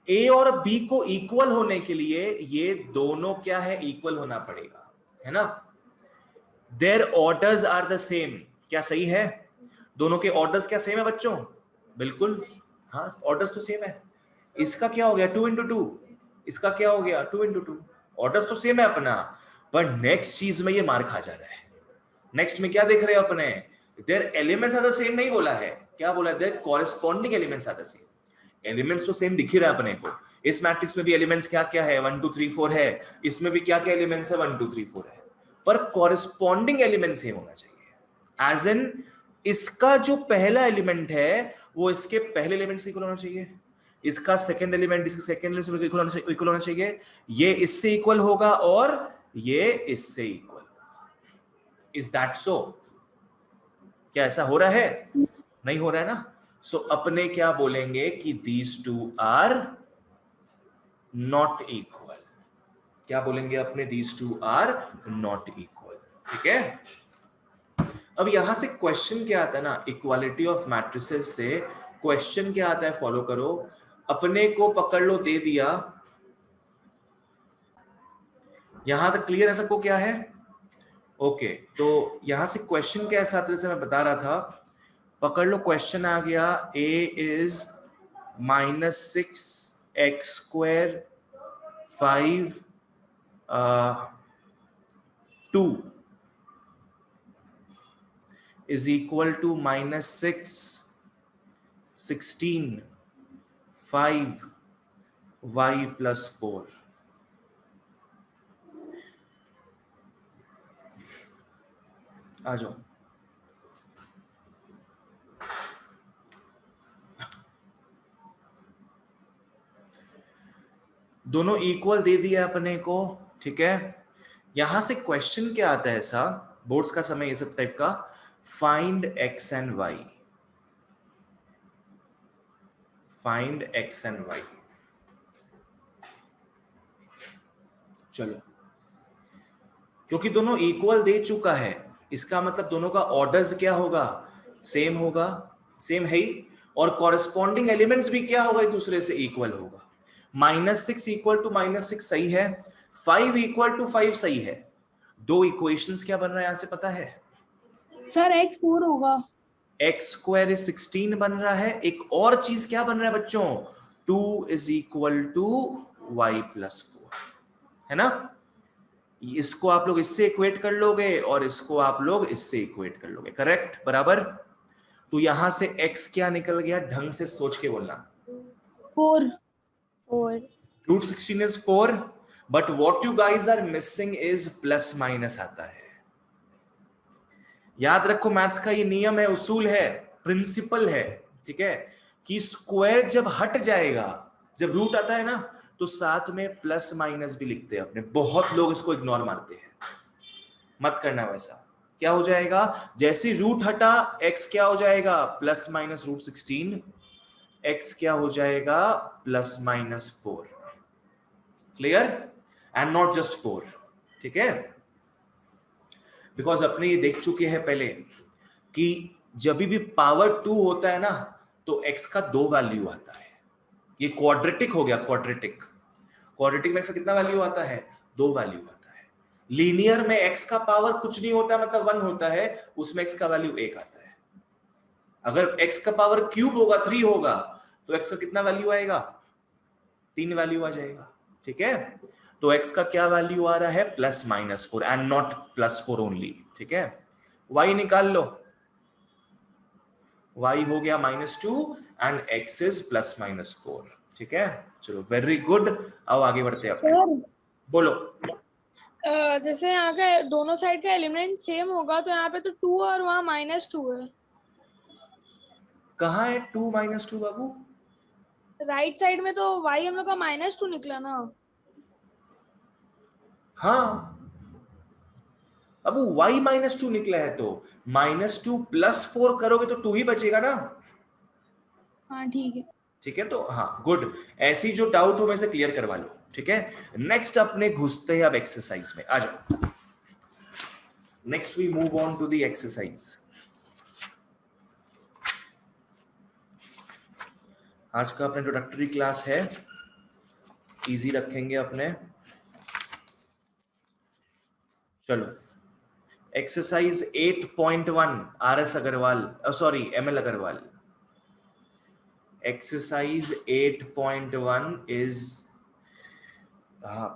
ए और बी को इक्वल होने के लिए ये दोनों क्या है? इक्वल होना पड़ेगा, है ना? Their orders are the same, क्या सही है? दोनों के ऑर्डर्स क्या सेम है बच्चों? बिल्कुल, हाँ ऑर्डर्स तो सेम है। इसका क्या हो गया? 2 into 2, इसका क्या हो गया? 2 into 2। ऑर्डर्स तो सेम है अपना, पर नेक्स्ट चीज में ये मार खा जा रहा है। नेक्स्ट में क्या देख रहे हो अपने? Their elements are the same नहीं बोला है, क्या बोला? Their corresponding elements are the same. Elements तो सेम दिख ही रहा है अपने को। इस मैट्रिक्स में भी एलिमेंट्स क्या क्या है? 1 2 3 4 है। इसमें भी क्या क्या एलिमेंट्स है? 1 2 3 4 है, पर कॉरेस्पॉन्डिंग एलिमेंट सेम होना चाहिए। एज इन इसका जो पहला एलिमेंट है वो इसके पहले एलिमेंट से इक्वल होना चाहिए, इसका सेकंड एलिमेंट इसके सेकंड एलिमेंट से इक्वल होना चाहिए, ये इससे इक्वल होगा और ये इससे इक्वल होगा। Is that so? क्या ऐसा हो रहा है? नहीं हो रहा है ना? सो अपने क्या बोलेंगे कि these two are not equal। क्या बोलेंगे अपने? these two are not equal, ठीक है? अब यहां से क्वेश्चन क्या आता है ना, इक्वालिटी ऑफ मैट्रिसेस से क्वेश्चन क्या आता है? फॉलो करो। अपने को पकड़ लो, दे दिया। यहां तक क्लियर है सबको क्या है? ओके, तो यहां से क्वेश्चन क्या है? जैसे मैं बता रहा था, पकड़ लो क्वेश्चन आ गया, a is -6x² 5 2 is equal to -6 16 5 y plus 4। आ जाओ, दोनों इक्वल दे दिया अपने को, ठीक है? यहां से क्वेश्चन क्या आता है ऐसा, बोर्ड्स का समय ये सब टाइप का, find x and y। Find x and y। चलो, क्योंकि दोनों इक्वल दे चुका है, इसका मतलब दोनों का ऑर्डर्स क्या होगा? सेम होगा, सेम है ही, और कॉरेस्पॉन्डिंग एलिमेंट्स भी क्या होगा? एक दूसरे से इक्वल होगा। -6 इक्वल टू -6 सही है, 5 इक्वल टू 5 सही है। दो इक्वेशंस क्या बन रहा है यहां से पता है? सर x 4 होगा। एक्स स्क्वायर इज 16 बन रहा है। एक और चीज क्या बन रहा है बच्चों? 2 is equal to y plus 4, है ना? इसको आप लोग इससे इक्वेट कर लोगे और इसको आप लोग इससे इक्वेट कर लोगे, करेक्ट, बराबर। तो यहां से x क्या निकल गया, ढंग से सोच के बोलना। 4। 4. Root 16 is 4, but what you guys are missing is plus minus आता है। याद रखो मैथ्स का ये नियम है, उसूल है, प्रिंसिपल है, ठीक है, कि स्क्वायर जब हट जाएगा, जब रूट आता है ना, तो साथ में प्लस माइनस भी लिखते हैं अपने। बहुत लोग इसको इग्नोर मारते हैं, मत करना वैसा। क्या हो जाएगा, जैसे रूट हटा x क्या हो जाएगा, प्लस माइनस रूट 16, x क्या हो जाएगा, plus minus 4। Clear? And not just 4, ठीक है? बिकॉज अपने ये देख चुके हैं पहले कि जब भी पावर 2 होता है ना, तो x का 2 वैल्यू आता है। ये क्वाड्रेटिक हो गया, क्वाड्रेटिक। क्वाड्रेटिक में x का कितना वैल्यू आता है, 2 वैल्यू आता है। लीनियर में x का पावर कुछ नहीं होता, मतलब 1 होता है, उसमें x का वैल्यू 1 आता है। अगर x का पावर क्यूब होगा, 3 होगा, तो x का कितना वैल्यू आएगा, 3 वैल्यू आ जाएगा, ठीक है? तो x का क्या वैल्यू आ रहा है, plus minus 4 and not plus 4 only, ठीक है? y निकाल लो, y हो गया -2 and x is plus minus 4, ठीक है? चलो वेरी गुड, अब आगे बढ़ते हैं अपने। सर बोलो। जैसे यहाँ के दोनों साइड का एलिमेंट सेम होगा तो यहाँ पे तो 2 और वहाँ -2 है। कहाँ है 2 -2 बाबू? राइट साइड में तो y हम लोग का -2 निकला ना। हाँ, अब y -2 निकला है तो -2 + 4 करोगे तो 2 ही बचेगा ना। हाँ ठीक है। ठीक है, तो हाँ गुड, ऐसी जो डाउट हो मैं से क्लियर करवा लो, ठीक है? नेक्स्ट अपने घुसते हैं अब एक्सरसाइज में, आ जाओ। Next we move on to the exercise. आज का अपना इंट्रोडक्टरी क्लास है, इजी रखेंगे अपने। चलो exercise 8.1 RS Agarwal, sorry ML Agarwal. Exercise 8.1 is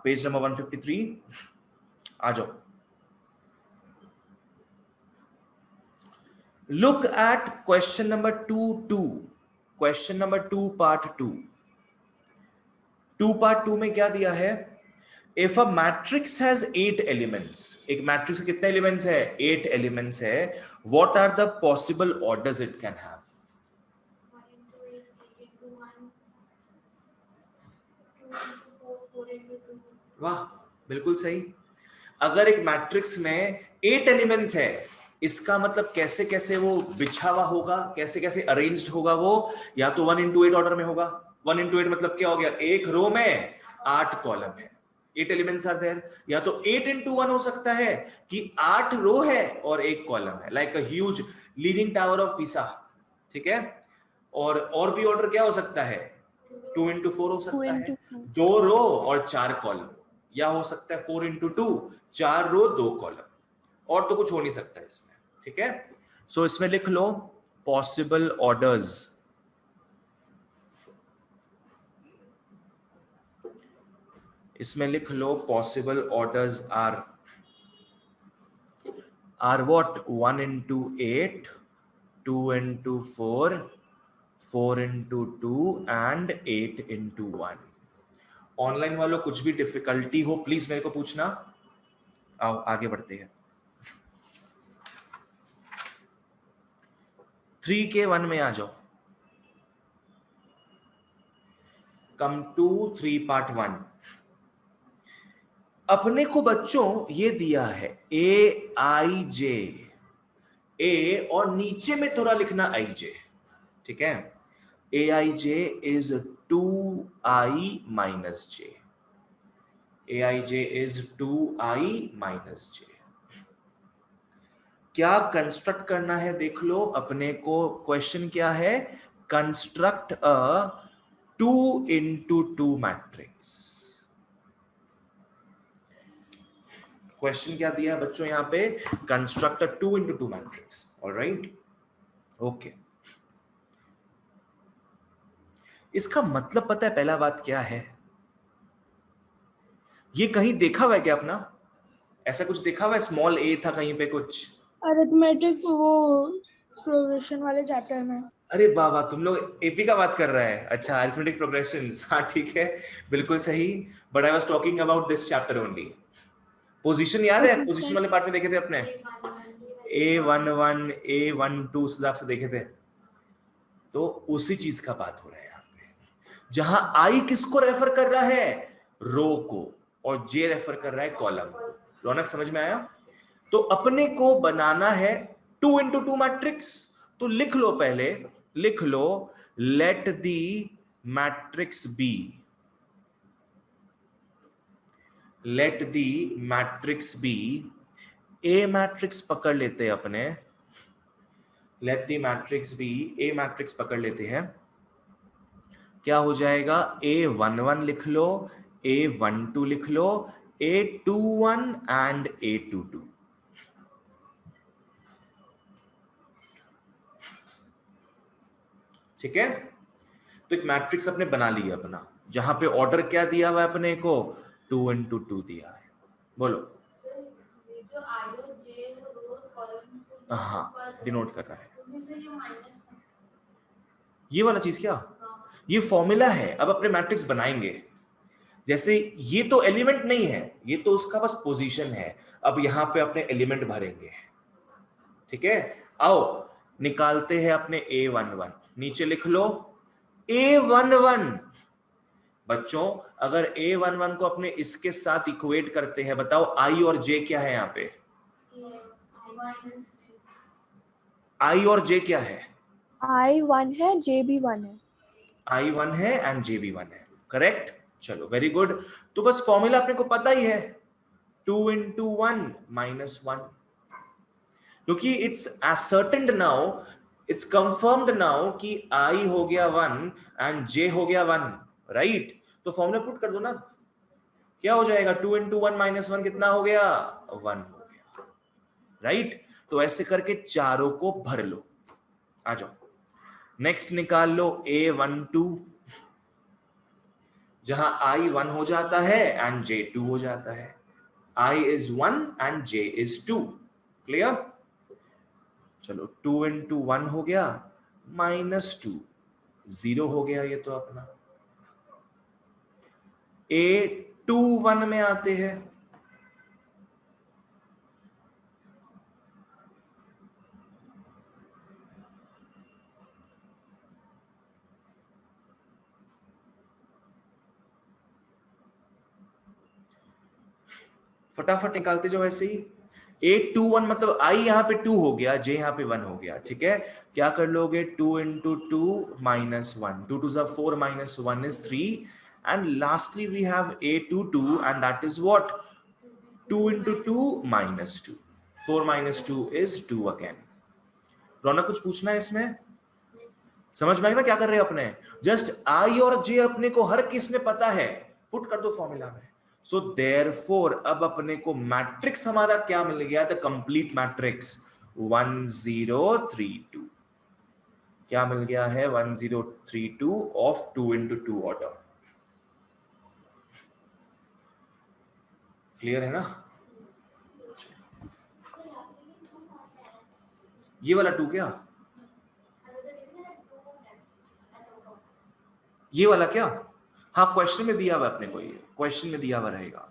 page number 153, आ जाओ। Look at question number 2.2. Question number 2 part 2. 2 part 2 में क्या दिया है? If a matrix has 8 elements, एक मैट्रिक्स के कितने एलिमेंट्स है? 8 एलिमेंट्स है। What are the possible orders it can have? 1 into 8, 8 into 1, 2 into 4, 4 into 2. वाह, बिल्कुल सही। अगर एक मैट्रिक्स में 8 एलिमेंट्स है, इसका मतलब कैसे कैसे वो बिछा हुआ होगा, कैसे कैसे अरेंज्ड होगा वो, या तो 1 into 8 ऑर्डर में होगा। 1 into 8 मतलब क्या हो गया, एक रो में 8 कॉलम है, 8 एलिमेंट्स आर देयर। या तो 8 into 1 हो सकता है कि 8 रो है और एक कॉलम है, like a huge leaning tower of Pisa, ठीक है? और भी ऑर्डर क्या हो सकता है, 2 into 4 हो 2 सकता है, into 4. 2 रो और 4 कॉलम, या हो सकता है 4 into 2, 4 रो 2 कॉलम, और तो कुछ हो नहीं सकता इसमें, ठीक है? सो इसमें लिख लो पॉसिबल ऑर्डर्स। इसमें लिख लो possible orders are what, 1 into 8, 2 into 4, 4 into 2 and 8 into 1। Online वालों कुछ भी डिफिकल्टी हो प्लीज मेरे को पूछना। आओ आगे बढ़ते हैं। 3K1 में आ जाओ। Come to 3 part 1। अपने को बच्चों ये दिया है AIJ, A और नीचे में थोड़ा लिखना IJ, ठीक है? AIJ is 2I minus J। AIJ is 2I minus J। क्या कंस्ट्रक्ट करना है देख लो अपने को। क्वेश्चन क्या है, construct a 2 into 2 matrix. Question क्या दिया है बच्चों यहाँ पे? Construct a 2x2 matrix. Alright, okay. इसका मतलब पता है पहला बात क्या है? ये कहीं देखा हुआ है क्या अपना? ऐसा कुछ देखा हुआ है? स्मॉल ए था कहीं पे कुछ? अरिथमेटिक वो प्रोग्रेशन वाले चैप्टर में। अरे बाबा, तुम लोग एपी का बात कर रहा है? अच्छा, अरिथमेटिक प्रोग्रेशंस, हाँ ठीक है, बिल्कुल सही। But I was talking about this chapter only. Position याद है? पोजीशन वाले पार्ट में देखे थे अपने, A11 A12 उस हिसाब से देखे थे। तो उसी चीज का बात हो रहा है यहाँ पे, जहां आई किसको रेफर कर रहा है? रो को, और जे रेफर कर रहा है कॉलम को। रौनक समझ में आया? तो अपने को बनाना है 2x2 मैट्रिक्स। तो लिख लो, पहले लिख लो, let the matrix B, let the matrix B, a matrix पकड़ लेते हैं अपने, let the matrix B, a matrix पकड़ लेते हैं। क्या हो जाएगा? A11 लिख लो, A12 लिख लो, A21 एंड A22। ठीक है? तो एक मैट्रिक्स अपने बना लिया अपना, जहां पे ऑर्डर क्या दिया हुआ है अपने को? 2x2 दिया है। बोलो। जो आई और जे रो कॉलम को हाँ, डिनोट कर रहा है उसमें से ये माइनस ये वाला चीज। क्या ये फॉर्मूला है? अब अपने मैट्रिक्स बनाएंगे। जैसे ये तो एलिमेंट नहीं है, ये तो उसका बस पोजीशन है। अब यहां पे अपने एलिमेंट भरेंगे। ठीक है, आओ निकालते हैं अपने A11। नीचे लिख लो A11। बच्चों, अगर A11 को अपने इसके साथ इक्वेट करते हैं, बताओ I और J क्या है यहाँ पे? I और J क्या है? I1 है, J भी 1 है। I1 है एंड J भी 1 है। करेक्ट, चलो वेरी गुड। तो बस फॉर्मूला अपने को पता ही है, 2 into 1 minus 1, क्योंकि it's ascertained now, it's confirmed now कि I हो गया 1 एंड J हो गया 1, राइट? तो फॉर्मूला पुट कर दो ना। क्या हो जाएगा? 2 into 1 minus 1 कितना हो गया? 1 हो गया, राइट? तो ऐसे करके चारों को भर लो। आ जाओ, नेक्स्ट निकाल लो A12, जहां I 1 हो जाता है एंड J 2 हो जाता है। I is 1 and J is 2। Clear? चलो, 2 into 1 हो गया, -2, 0 हो गया ये तो अपना। A21 में आते हैं। फटाफट निकालते जाओ ऐसे ही। A21 मतलब I यहाँ पे 2 हो गया, J यहाँ पे 1 हो गया। ठीक है, क्या कर लोगे? 2 into 2 minus 1, 2 2 is 4 minus 1 is 3, and lastly we have A22 and that is what? 2 into 2 minus 2, 4 minus 2 is 2 again। रौनक कुछ पूछना है इसमें? समझ में आएगा ना क्या कर रहे हैं अपने? जस्ट I और J अपने को हर केस में पता है, पुट कर दो फॉर्मूला में। सो देयरफॉर अब अपने को मैट्रिक्स हमारा क्या मिल गया? The complete matrix 1032। क्या मिल गया है? 1032 ऑफ 2 into 2 ऑर्डर। क्लियर है ना? ये वाला 2 क्या? ये वाला क्या? हाँ, क्वेश्चन में दिया हुआ अपने को, ये क्वेश्चन में दिया हुआ रहेगा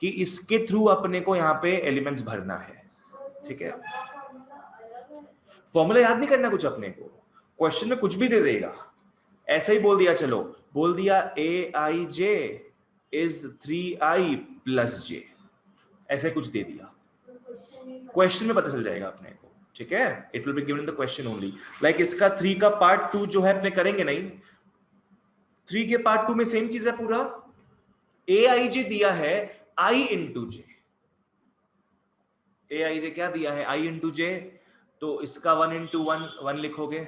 कि इसके थ्रू अपने को यहाँ पे एलिमेंट्स भरना है। ठीक है, फॉर्मूला याद नहीं करना कुछ अपने को, क्वेश्चन में कुछ भी दे देगा। ऐसे ही बोल दिया, चलो बोल दिया Aij is 3I plus J, ऐसे कुछ दे दिया, क्वेश्चन में पता चल जाएगा अपने को। ठीक है, it will be given in the question only. Like इसका 3 का पार्ट 2 जो है अपने करेंगे नहीं, 3 के पार्ट 2 में सेम चीज है पूरा। Aij दिया है I into J, Aij क्या दिया है? I into J, तो इसका 1 into 1 1 लिखोगे,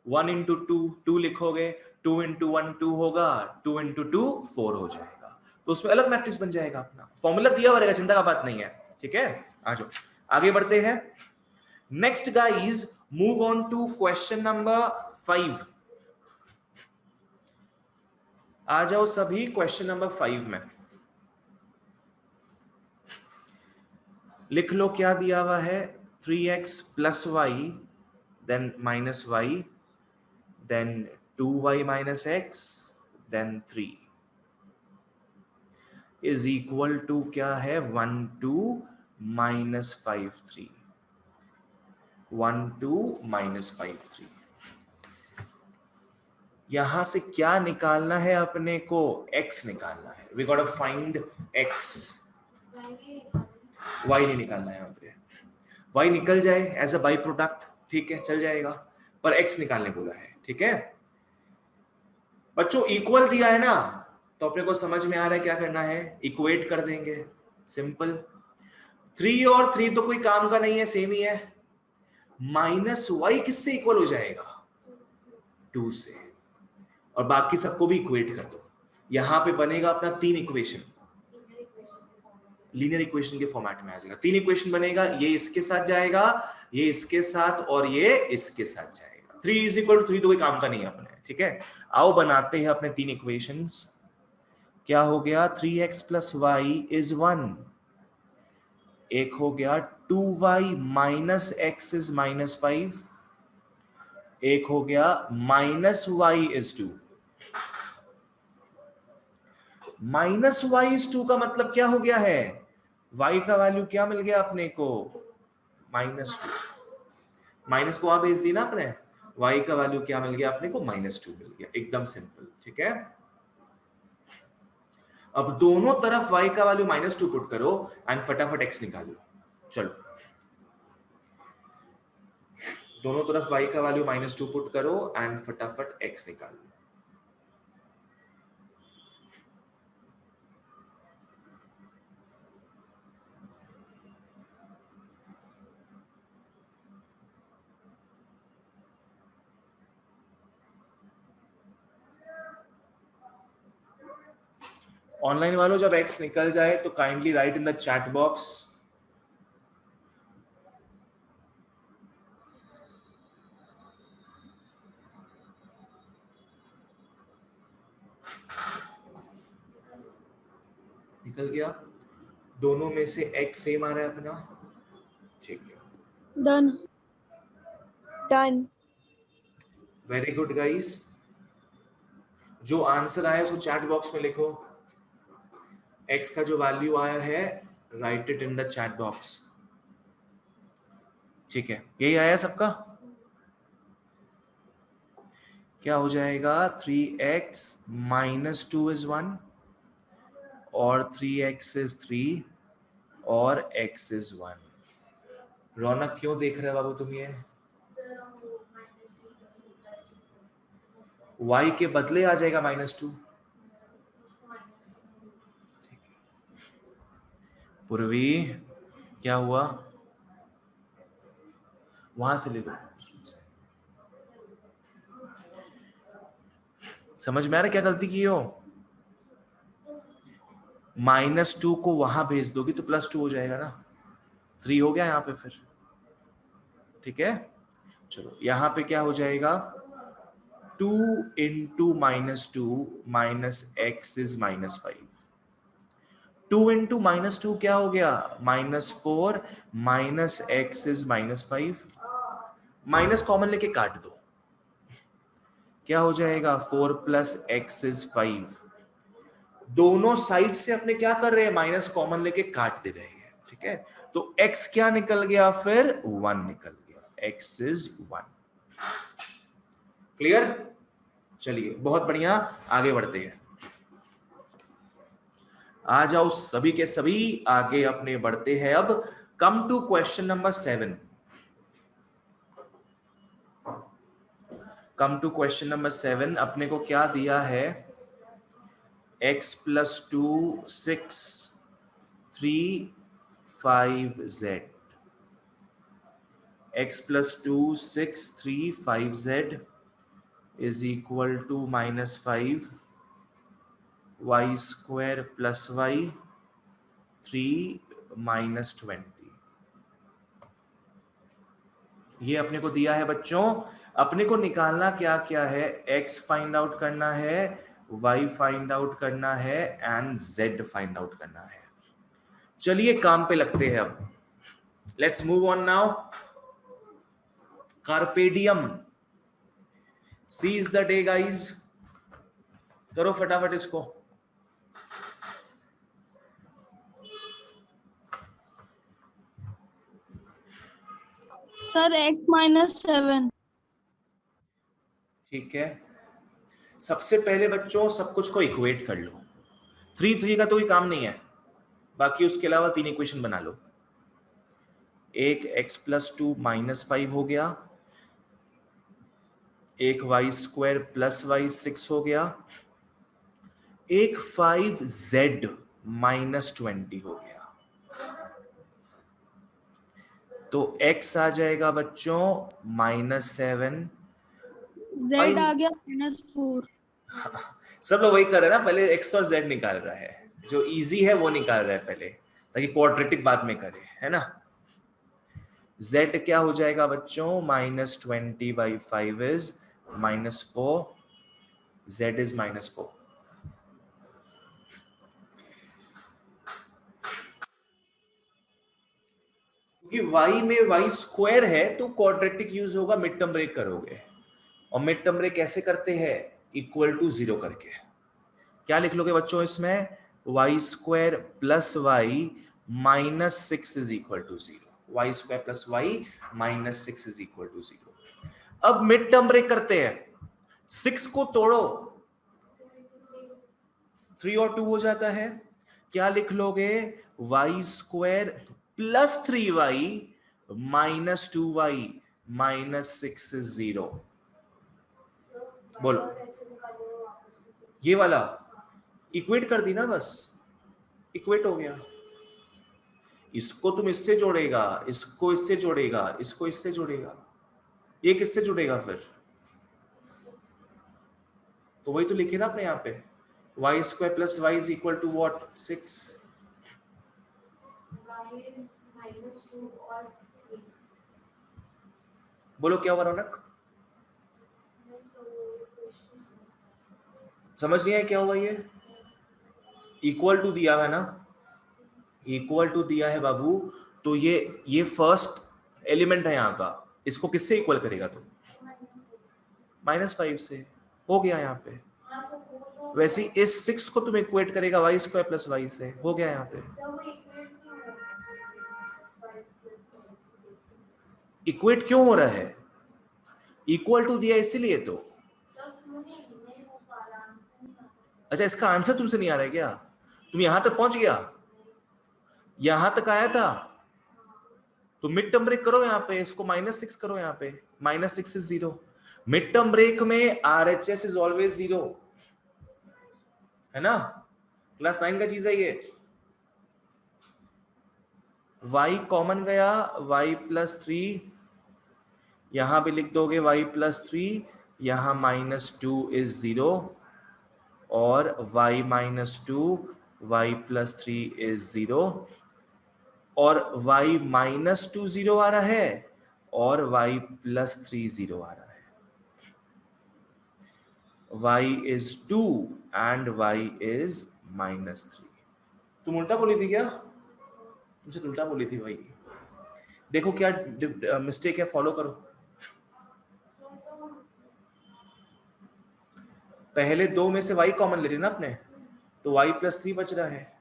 1 into 2 2 लिखोगे, 2 into 1 2 होगा, 2 into 2 4 हो जाएगा। तो उसमें अलग मैट्रिक्स बन जाएगा अपना। फॉर्मूला दिया हुआ रहेगा, चिंता का बात नहीं है। ठीक है, आ जाओ आगे बढ़ते हैं। Next guys, move on to question number 5। आ जाओ सभी क्वेश्चन नंबर 5 में। लिख लो क्या दिया हुआ है, 3x plus y then minus y then 2y minus x then 3 is equal to क्या है, 1 2 माइनस 5 3, 1 2 माइनस 5 3। यहां से क्या निकालना है अपने को, x निकालना है। We got to find x। y नहीं निकालना है यहाँ पे, y निकल जाए एज अ बाई प्रोडक्ट, ठीक है चल जाएगा, पर x निकालने बोला है, ठीक है बच्चों। इक्वल दिया है ना, तो अपने को समझ में आ रहा है क्या करना है, इक्वेट कर देंगे, सिंपल। 3 और 3 तो कोई काम का नहीं है, सेम ही है। माइनस वाई किससे इक्वल हो जाएगा, 2 से, और बाकी सबको भी इक्वेट कर दो। यहां पे बनेगा अपना 3 इक्वेशन, लीनियर इक्वेशन के फॉर्मेट में आ जाएगा। 3 इक्वेशन बनेगा, ये इसके साथ जाएगा, ये इसके साथ, और ये इसके साथ जाएगा। 3 इज इक्वल टू 3 तो कोई काम का नहीं है अपने, ठीक है। आओ बनाते हैं अपने 3 इक्वेशंस। क्या हो गया, 3x प्लस वाई इज 1। एक हो गया 2y minus x is minus 5। एक हो गया minus y is 2। Minus y is 2 का मतलब क्या हो गया है, y का वैल्यू क्या मिल गया अपने को, -2। माइनस को वहां भेज दी ना अपने, y का वैल्यू क्या मिल गया अपने को, -2 मिल गया, एकदम सिंपल, ठीक है। अब दोनों तरफ y का वैल्यू -2 पुट करो एंड फटाफट x निकाल लो। चलो दोनों तरफ y का वैल्यू -2 पुट करो एंड फटाफट x निकाल लो। ऑनलाइन वालों जब x निकल जाए तो kindly right in the chat box. निकल गया, दोनों में से x सेम आ रहा है अपना, ठीक है, done. Done. Very good guys. जो आंसर आया उसको चैट बॉक्स में लिखो। x का जो वैल्यू आया है right it in the chat box, ठीक है। यही आया सबका, क्या हो जाएगा, 3x माइनस 2 इज 1 और 3x इज 3 और x इज 1। रौनक क्यों देख रहे हो बाबू तुम ये, y के बदले आ जाएगा -2, पूर्वी क्या हुआ, वहां से ले लो। समझ में आ रहा क्या गलती की हो, -2 को वहां भेज दोगी तो +2 हो जाएगा ना, 3 हो गया यहाँ पे फिर, ठीक है। चलो यहाँ पे क्या हो जाएगा, 2 into -2 minus x is -5। 2 into -2 क्या हो गया, -4 minus x is -5। Minus common लेके काट दो, क्या हो जाएगा, 4 प्लस एक्स इज 5। दोनों साइड से अपने क्या कर रहे हैं, माइनस कॉमन लेके काट दे रहे हैं, ठीक है। तो x क्या निकल गया फिर, 1 निकल गया, x इज 1। क्लियर, चलिए बहुत बढ़िया, आगे बढ़ते हैं। आ जाओ सभी के सभी, आगे अपने बढ़ते हैं। अब come to question number 7। Come to question number 7। अपने को क्या दिया है, x plus 2 6 3 5z, x plus 2 6 3 5z is equal to -5 y square plus y 3 -20। ये अपने को दिया है बच्चों। अपने को निकालना क्या क्या है, x फाइंड आउट करना है, y फाइंड आउट करना है एंड z फाइंड आउट करना है। चलिए काम पे लगते हैं अब। Let's move on now. Carpe diem, seize the day guys. करो फटाफट इसको। Sir x-7। ठीक है, सबसे पहले बच्चों सब कुछ को इक्वेट कर लो। 3 का तो कोई काम नहीं है, बाकी उसके अलावा 3 इक्वेशन बना लो। एक x+2 -5 हो गया, एक y² + y6 हो गया, एक 5z -20 हो गया। तो x आ जाएगा बच्चों -7। z आ गया -4। सब लोग वही कर रहे हैं ना, पहले x और z निकाल रहा है, जो इजी है वो निकाल रहा है पहले, ताकि क्वाड्रेटिक बाद में करे, है ना। z क्या हो जाएगा बच्चों, -20/5 इज -4, z इज -4। क्योंकि y में y² है तो क्वाड्रेटिक यूज होगा, मिड टर्म ब्रेक करोगे। और मिड टर्म ब्रेक कैसे करते हैं, =0 करके। क्या लिख लोगे बच्चों इसमें, y² + y -6 is equal to 0। y² + y -6 is equal to 0। अब मिड टर्म ब्रेक करते हैं, 6 को तोड़ो, 3 और 2 हो जाता है। क्या लिख लोगे, y² + 3y -2y -6 इज 0। बोलो, ये वाला इक्वेट कर दी ना, बस इक्वेट हो गया। इसको तुम इससे जोड़ेगा, इसको इससे जोड़ेगा, इसको इससे जोड़ेगा, ये किससे जुड़ेगा फिर, तो वही तो लिखे ना अपने यहाँ पे, y² + y is equal to what, 6। y is -2 और 3। बोलो क्या हुआ रौनक, समझ नहीं आया क्या हुआ, ये इक्वल टू दिया है ना, इक्वल टू दिया है बाबू, तो ये फर्स्ट एलिमेंट है यहाँ का, इसको किससे इक्वल करेगा तुम, -5 से, हो गया यहाँ पे। वैसे ही इस 6 को तुम इक्वेट करेगा y² + y से, हो गया यहाँ पे। इक्वेट क्यों हो रहा है, इक्वल टू दिया इसीलिए तो। अच्छा, इसका आंसर तुमसे नहीं आ रहा है क्या, तुम यहां तक पहुंच गया, यहां तक आया था, तो मिड टर्म ब्रेक करो यहाँ पे, इसको -6 करो यहाँ पे, -6 इज 0। मिड टर्म ब्रेक में RHS इज ऑलवेज 0, है ना, क्लास 9 का चीज है ये। y कॉमन गया, y +3, यहां भी लिख दोगे y +3, यहां -2 इज 0, और y -2 y +3 इज 0, और y -2 0 आ रहा है, और y +3 0 आ रहा है। y is 2 and y is -3। तुम उल्टा बोली थी क्या, तुमसे उल्टा बोली थी भाई। देखो क्या मिस्टेक है, फॉलो करो। पहले 2 में से y कॉमन ले रही ना अपने, तो y +3 बच रहा है,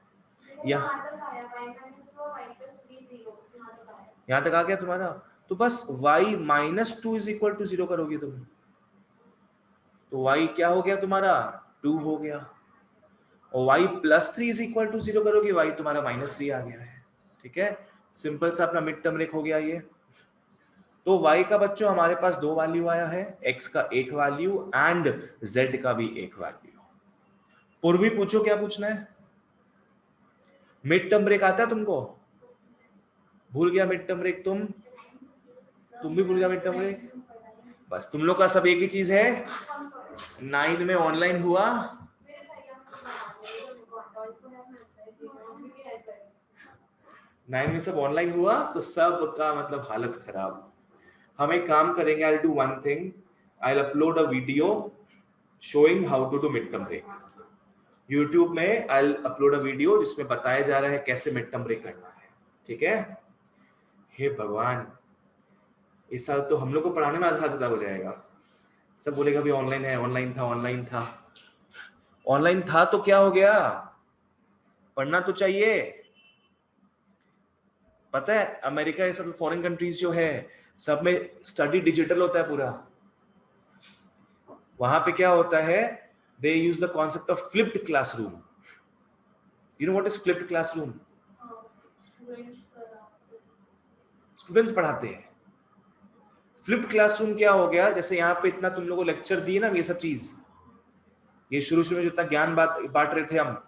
यहां तक आ गया तुम्हारा, तो बस y -2 इज इक्वल टू 0 करोगे तुम, तो y क्या हो गया तुम्हारा, 2 हो गया, और y +3 इज इक्वल टू 0 करोगे, y तुम्हारा -3 आ गया है। ठीक है, सिंपल सा अपना मिड टर्म ब्रेक हो गया ये। तो y का बच्चों हमारे पास 2 वैल्यू आया है, x का 1 वैल्यू एंड z का भी 1 वैल्यू। पूर्वी पूछो क्या पूछना है, मिड टर्म ब्रेक आता है तुमको, भूल गया मिड टर्म ब्रेक, तुम भी भूल गया मिड टर्म ब्रेक, बस तुम लोग का सब एक ही चीज है, 9 में ऑनलाइन हुआ, 9 में सब ऑनलाइन हुआ तो सब का मतलब हालत खराब। हम एक काम करेंगे, I will do one thing, I will upload a video showing how to do mid term break. YouTube में I will upload a video जिसमें बताया जा रहा है कैसे मिड टर्म ब्रेक करना है, ठीक है? हे भगवान, इस साल तो हम लोग को पढ़ाने में आधा हो जाएगा। सब बोलेगा भाई ऑनलाइन है, ऑनलाइन था, ऑनलाइन था। ऑनलाइन था तो क्या हो गया, पढ़ना तो चाहिए। पता है अमेरिका, ये सब फॉरेन कंट्रीज जो है सब में स्टडी डिजिटल होता है पूरा। वहां पे क्या होता है, they use the concept of flipped classroom. You know what is flipped classroom? Students पढ़ाते हैं। फ्लिप्ड क्लासरूम क्या हो गया, जैसे यहाँ पे इतना तुम लोगों को लेक्चर दिए ना, ये सब चीज, ये शुरू में जो इतना ज्ञान बांट रहे थे हम,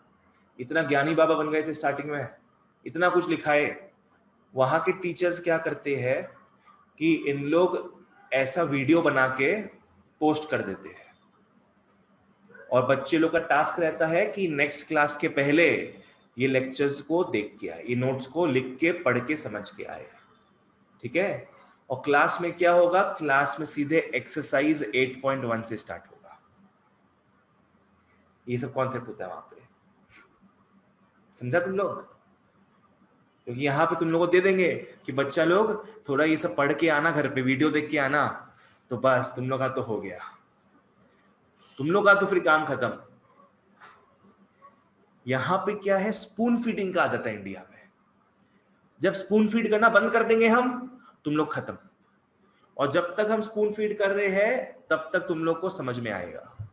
इतना ज्ञानी बाबा बन गए थे स्टार्टिंग में, इतना कुछ लिखाए। वहां के टीचर्स क्या करते हैं कि इन लोग ऐसा वीडियो बना के पोस्ट कर देते हैं, और बच्चे लोग का टास्क रहता है कि नेक्स्ट क्लास के पहले ये लेक्चर्स को देख के आए, ये नोट्स को लिख के पढ़ के समझ के आए, ठीक है? और क्लास में क्या होगा, क्लास में सीधे एक्सरसाइज 8.1 से स्टार्ट होगा। ये सब कॉन्सेप्ट होता है वहां पे, समझा तुम लोग? क्योंकि यहाँ पे तुम लोगों को दे देंगे कि बच्चा लोग थोड़ा ये सब पढ़ के आना, घर पे वीडियो देख के आना, तो बस तुम लोग का तो हो गया, तुम लोग का तो फिर काम खत्म। यहां पे क्या है, स्पून फीडिंग का आदत है इंडिया में। जब स्पून फीड करना बंद कर देंगे हम, तुम लोग खत्म। और जब तक हम स्पून फीड कर रहे हैं तब तक तुम लोग को समझ में आएगा।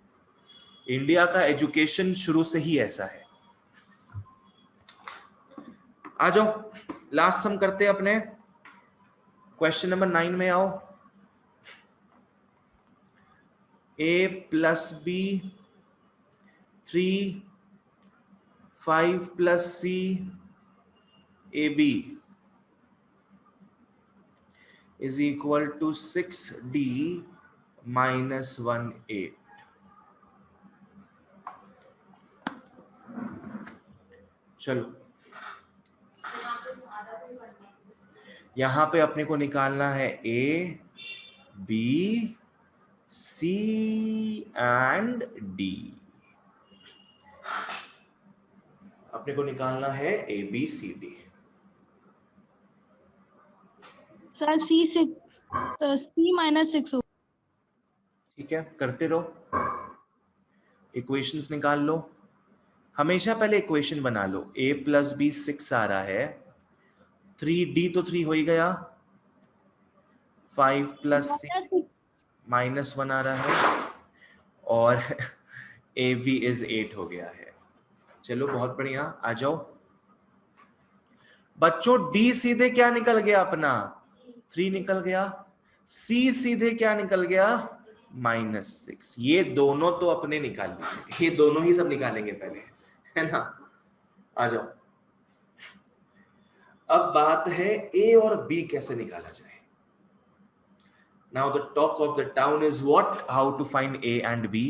इंडिया का एजुकेशन शुरू से ही ऐसा है। आ जाओ, लास्ट सम करते हैं अपने। क्वेश्चन नंबर 9 में आओ। a plus b 3 5 plus c ab is equal to 6d minus 1 8। चलो यहां पे अपने को निकालना है a b c and d। अपने को निकालना है a b c d। Sir C minus 6 ठीक है, करते रहो, इक्वेशंस निकाल लो। हमेशा पहले इक्वेशन बना लो। a प्लस बी 6 आ रहा है, 3d तो 3 हो ही गया, 5 प्लस माइनस 1 आ रहा है, और ए बी इज 8 हो गया है। चलो बहुत बढ़िया, आ जाओ बच्चों। डी सीधे क्या निकल गया अपना, 3 निकल गया। सी सीधे क्या निकल गया, -6। ये दोनों तो अपने निकाल लिए, ये दोनों ही सब निकालेंगे पहले, है ना? आ जाओ। अब बात है ए और बी कैसे निकाला जाए। Now the talk of the town is what, how to find A and B.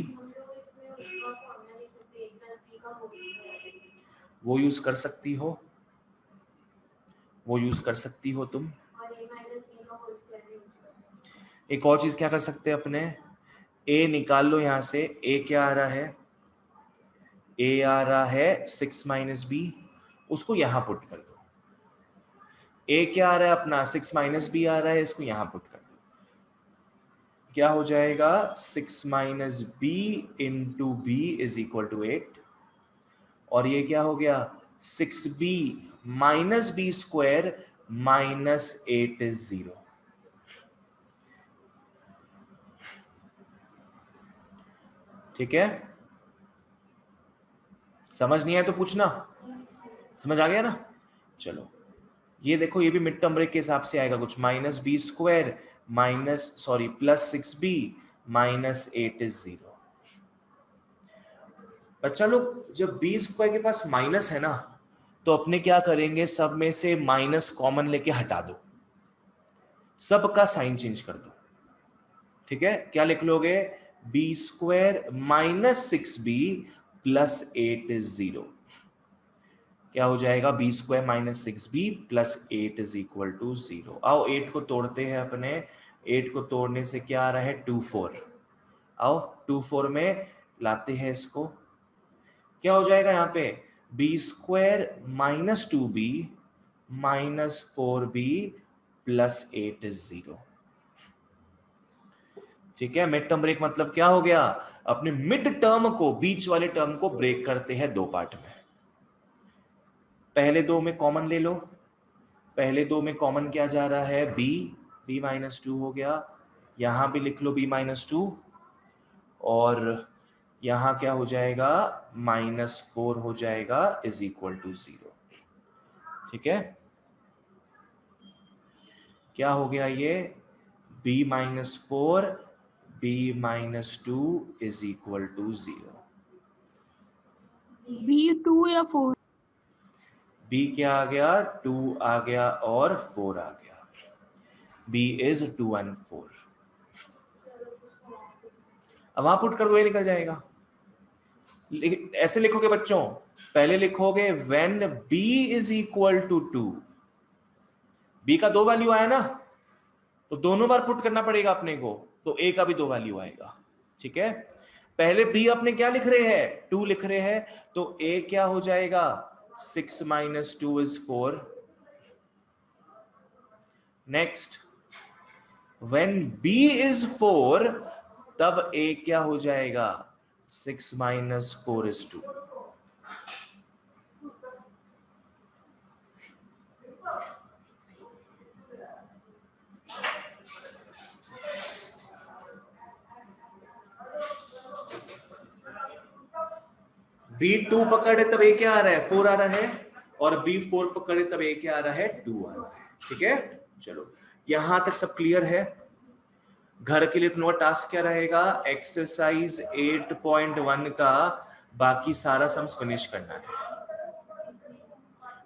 वो यूज कर सकती हो, वो यूज कर सकती हो तुम। एक और चीज क्या कर सकते हैं अपने, a निकाल लो यहां से। a क्या आ रहा है, a आ रहा है 6 माइनस बी, उसको यहां पुट कर दो। a क्या आ रहा है अपना, 6 माइनस बी आ रहा है, इसको यहां पुट कर दो। क्या हो जाएगा, 6 minus B into B is equal to 8। और ये क्या हो गया, 6b minus B square minus 8 is 0। ठीक है, समझ नहीं आया तो पूछना, समझ आ गया ना? चलो ये देखो, ये भी मिड टर्म ब्रेक के हिसाब से आएगा कुछ, minus B square plus 6b minus 8 is 0। बच्चा लोग जब बी स्क्वायर के पास माइनस है ना, तो अपने क्या करेंगे, सब में से माइनस कॉमन लेके हटा दो, सब का साइन चेंज कर दो। ठीक है, क्या लिख लोगे, B square minus 6b plus 8 is 0। क्या हो जाएगा, B square minus 6b plus 8 is equal to 0। आओ 8 को तोड़ते हैं अपने, 8 को तोड़ने से क्या आ रहा है 2 4। आओ 2 4 में लाते हैं इसको, क्या हो जाएगा यहाँ पे B square minus 2b minus 4b plus 8 is 0। ठीक है, मिड टर्म ब्रेक मतलब क्या हो गया, अपने मिड टर्म को, बीच वाले टर्म को ब्रेक करते हैं दो पार्ट में। पहले दो में कॉमन ले लो, पहले दो में कॉमन क्या जा रहा है b माइनस 2 हो गया, यहां भी लिख लो b माइनस 2, और यहां क्या हो जाएगा -4 हो जाएगा इज इक्वल टू 0। ठीक है, क्या हो गया ये b minus 4 b minus 2 is equal to 0। B 2 या 4? b क्या आ गया 2 आ गया और 4 आ गया, b इज 2 and 4। अब वहां पुट कर दो, ये निकल जाएगा। ऐसे लिखोगे बच्चों, पहले लिखोगे when b is equal to 2, b का 2 वैल्यू आया ना, तो दोनों बार पुट करना पड़ेगा अपने को, तो a का भी 2 वैल्यू आएगा। ठीक है, पहले b अपने क्या लिख रहे हैं 2 लिख रहे हैं, तो a क्या हो जाएगा 6 minus 2 is 4। Next when b is 4, तब a क्या हो जाएगा 6 माइनस 4 इज 2। B2 पकड़े तब A क्या आ रहा है 4 आ रहा है, और B4 पकड़े तब A क्या आ रहा है 2 आ रहा है। ठीक है, चलो यहां तक सब क्लियर है। घर के लिए तुम्हारा टास्क क्या रहेगा, एक्सरसाइज 8.1 का बाकी सारा सम्स फिनिश करना है।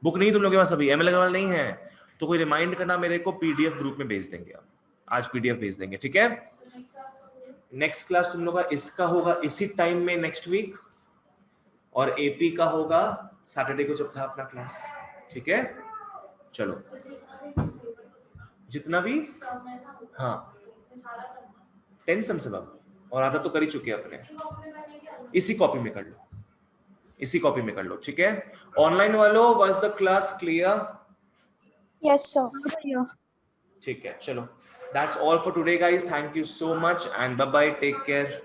बुक नहीं तुम लोगों के पास अभी, एमएल अग्रवाल नहीं है तो कोई रिमाइंड करना मेरे को, पीडीएफ ग्रुप में भेज देंगे, आज पीडीएफ भेज देंगे। ठीक है, नेक्स्ट क्लास तुम लोग का इसका होगा इसी टाइम में नेक्स्ट वीक, और एपी का होगा सैटरडे को जब था अपना क्लास। ठीक है, चलो जितना भी, हाँ 10 सम से और आधा तो कर ही चुके अपने, इसी कॉपी में कर लो, इसी कॉपी में कर लो। ठीक है, ऑनलाइन वालों was the class clear? Yes, sir. ठीक है, चलो that's all for today guys, thank you so much and bye bye, take care.